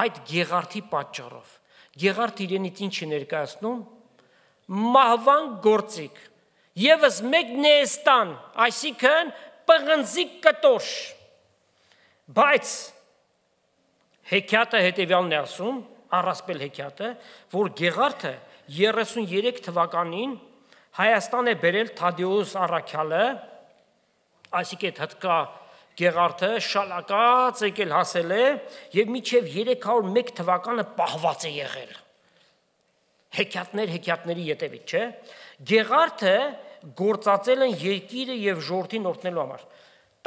այդ գեղարդի պատճառով։ Գեղարդը իրենից ինչ է ներկայացնում, մահվան գործիք, եւս մեկ նեստան, այսինքն պղնձի կտոր։ Բայց հեքիաթը հետևյալն է ասում, առասպել հեքիաթը, որ գեղարդը 33 թվականին Հայաստան է բերել Թադեուս Առաքյալը, այսինքն հատկա գեղարդը շալակած եկել հասել է եւ մինչեւ 301 թվականը պահված է եղել։ Հեքիաթների ետևից, չէ՞։ Գեղարդը գործածել են երկիրը եւ ժողովրդին օրհնելու համար։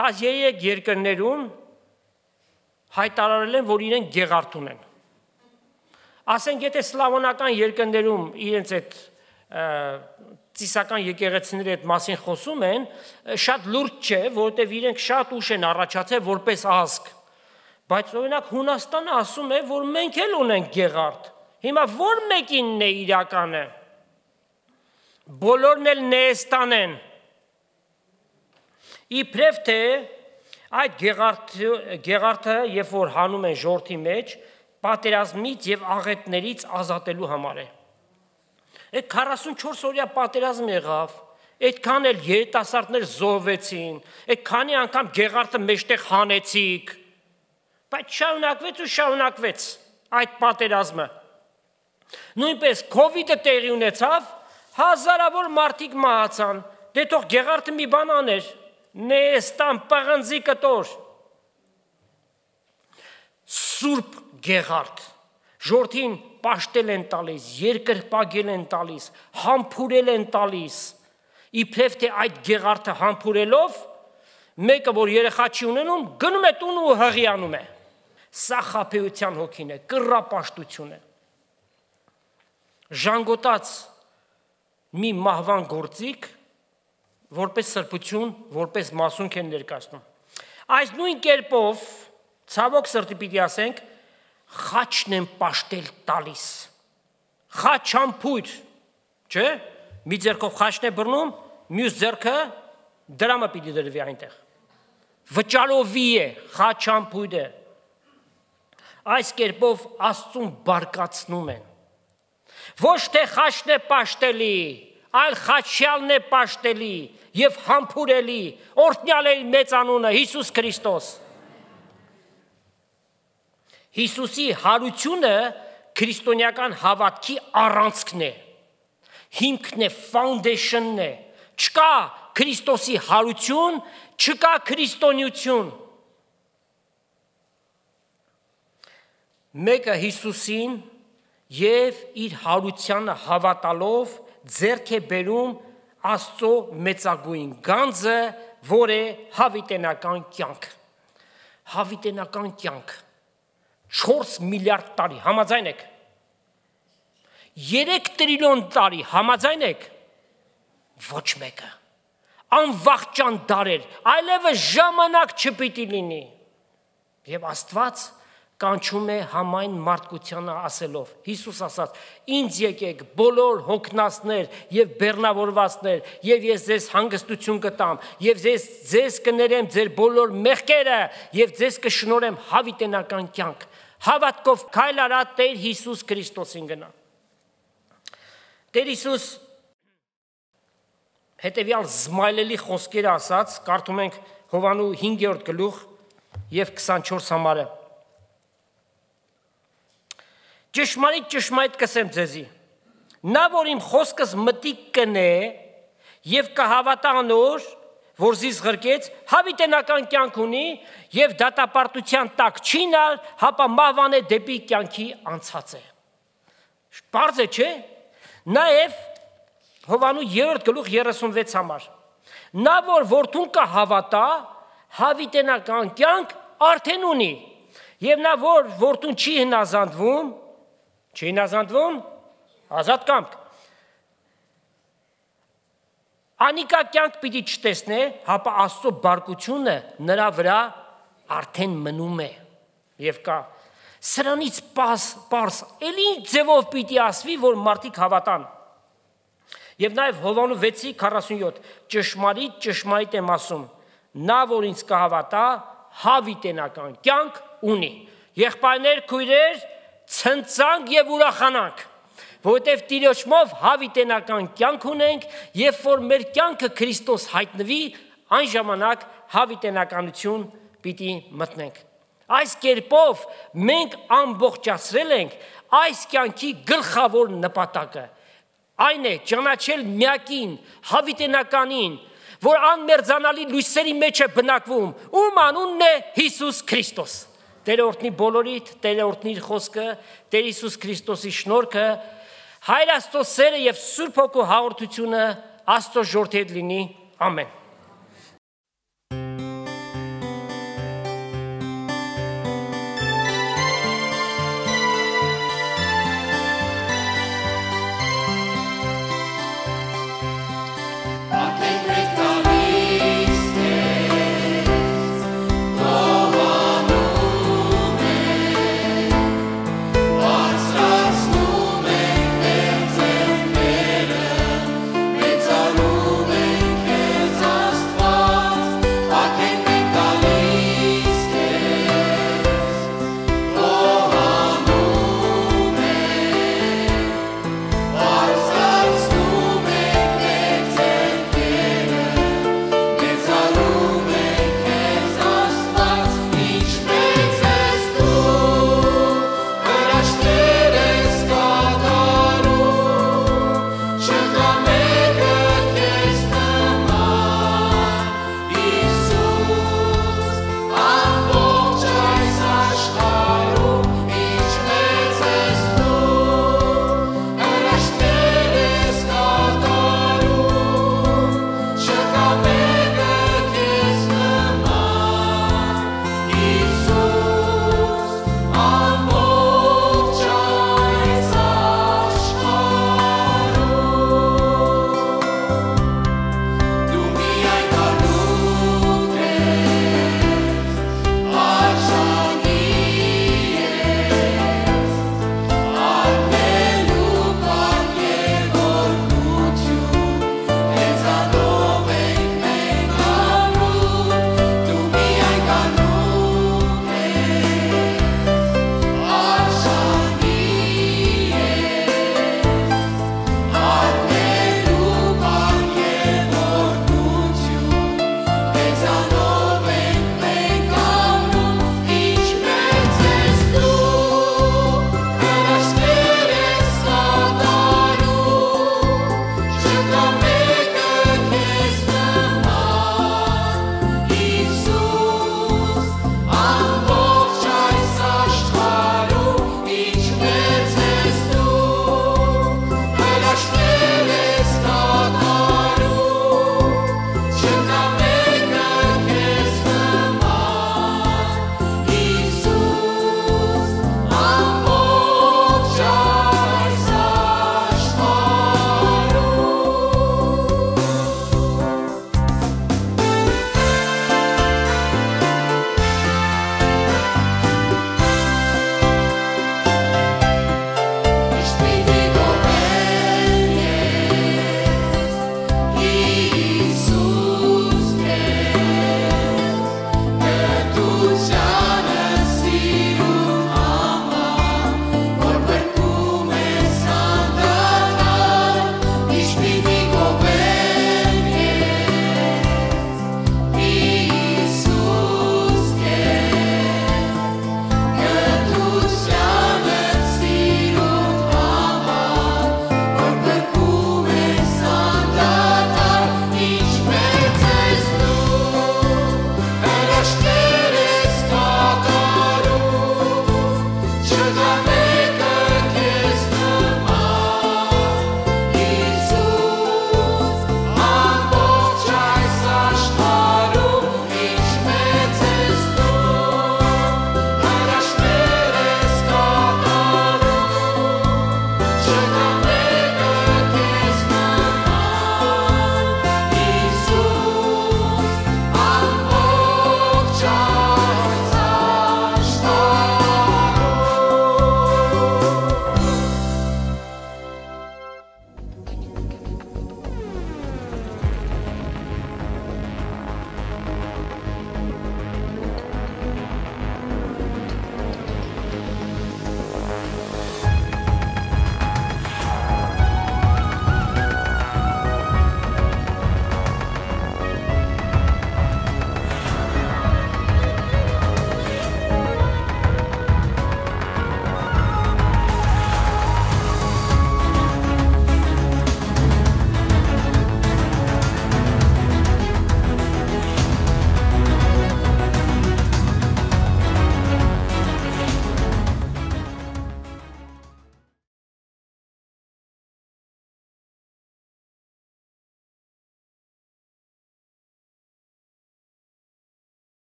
13 երկրներում հայտարարել են, որ իրենք գեղարդ ունեն։ Ասենք, եթե սլավոնական երկրներում իրենց այդ ծիսական եկեղեցիների այդ մասին խոսում են, շատ լուրջ չէ, որովհետև իրենք շատ ուշ են առաջացել որպես ազգ։ Բայց օրինակ Հունաստանը ասում է, որ մենք էլ ունենք գեղարդ։ Հիմա որ մեկինն է իրականը։ Բոլորն էլ նեստան են։ Իբրև թե այդ գեղարդը, երբ որ հանում են ժողովրդի մեջ, պատերազմից եւ աղետներից ազատելու համար է։ Այդ 44 օրյա պատերազմ եղավ, այդքան էլ երիտասարդներ զոհվեցին, այդքանի անգամ գեղարդը մեջտեղ հանեցիք, բայց շարունակվեց այդ պատերազմը։ Նույնպես COVID-ը տեղի ունեցավ, հազարավոր մարդիկ մահացան, դե թող գեղարդը մի բան աներ, նեստան պղնձի կտոր։ Սուրբ գեղարդ, ժողովրդին պաշտել են տալիս, երկրպագել են տալիս, համբուրել են տալիս, իբրև թե այդ գեղարդը համբուրելով, մեկը որ երեխա չի ունենում, գնում է տուն ու հղիանում է։ Սա խաբեության հոգին է, կռապաշտություն է։ Ժանգոտած մի մահվան գործիք, որպես սրբություն, որպես մասունք են ներկայացնում։ Այս նույն կերպով, ցավոք սրտի պիտի ասենք, խաչն են պաշտել տալիս, խաչամփույր, չէ՞, մի ձեռքով խաչն է բռնում, մյուս ձեռքը դրամը պիտի դրվի այնտեղ, վճարովի է, խաչամփույր է, այս կերպով Աստծուն բարկացնում են, ոչ թե խաչն է պաշտելի, այլ խաչյալն է պաշտելի եւ համբուրելի, օրհնյալ է մեծ անունը Հիսուս Քրիստոս։ Հիսուսի հարությունը քրիստոնեական հավատքի առանցքն է, հիմքն է, foundation-ն է, չկա Քրիստոսի հարություն, չկա քրիստոնեություն։ Մեկը Հիսուսին եւ իր հարությանը հավատալով ձեռք է բերում Աստծո մեծագույն գանձը, որ է հավիտենական կյանք։ Հավիտենական կյանք 4 միլիարդ տարի, համաձայն եք։ 3 տրիլիոն տարի, համաձայն եք։ Ոչ մեկը։ Անվախճան դարեր, այլևս ժամանակ չպիտի լինի։ Եվ Աստված կանչում է համայն մարդկությանը ասելով, Հիսուս ասաց, ինձ եկեք բոլոր հոգնածներ եւ բեռնավորվածներ, եւ ես ձեզ հանգստություն կտամ, եւ ձեզ կներեմ ձեր բոլոր մեղքերը, եւ ձեզ կշնորհեմ հավիտենական կյանք։ Հավատքով քայլ արա Տեր Հիսուս Քրիստոսին գնա։ Տեր Հիսուս հետևյալ զմայլելի խոսքերը ասաց, կարդում ենք Հովանու 5-րդ գլուխ եւ 24 համարը։ Ճշմարիտ կսեմ ձեզի, նա, որ իմ խոսքս մտիկ կնե եւ կհավատա անոր, որ զիս ղրկեց, հավիտենական կյանք ունի եւ դատապարտության տակ չի նալ, հապա մահվան է դեպի կյանքի անցած է։ Պարզ է, չէ՞։ Նաեւ Հովանու 3-րդ գլուխ 36 համար։ Նա, որ որդուն կհավատա, հավիտենական կյանք արդեն ունի, եւ նա, որ որդուն չի հնազանդվում, ազատ կամք, անիկա կյանք պիտի չտեսնե, հապա Աստծո բարկությունը նրա վրա արդեն մնում է եւ կա։ Սրանից պարզ էլի ձևով պիտի ասվի, որ մարդիկ հավատան։ Եվ նաև Հովանու 6:47 ճշմարիտ եմ ասում, նա, որ ինձ կհավատա, հավիտենական կյանք ունի։ Եղբայրներ, քույրեր, ցնծանք եւ ուրախանանք, որովհետեւ Տիրոջմով հավիտենական կյանք ունենք, երբ որ մեր կյանքը Քրիստոս հայտնվի, այն ժամանակ հավիտենականություն պիտի մտնենք։ Այս կերպով մենք ամբողջացրել ենք այս կյանքի գլխավոր նպատակը։ Այն է ճանաչել միակին, հավիտենականին, որ անմերձանալի լույսերի մեջ է բնակվում, ում անունն է Հիսուս Քրիստոս։ Տեր օրհնի բոլորիդ, Տեր օրհնի իր խոսքը, Տեր Հիսուս Քրիստոսի շնորհքը, Հայր Աստծո սերը եւ Սուրբ Հոգու հաղորդությունը Աստծո ժողովրդի հետ լինի։ Ամեն։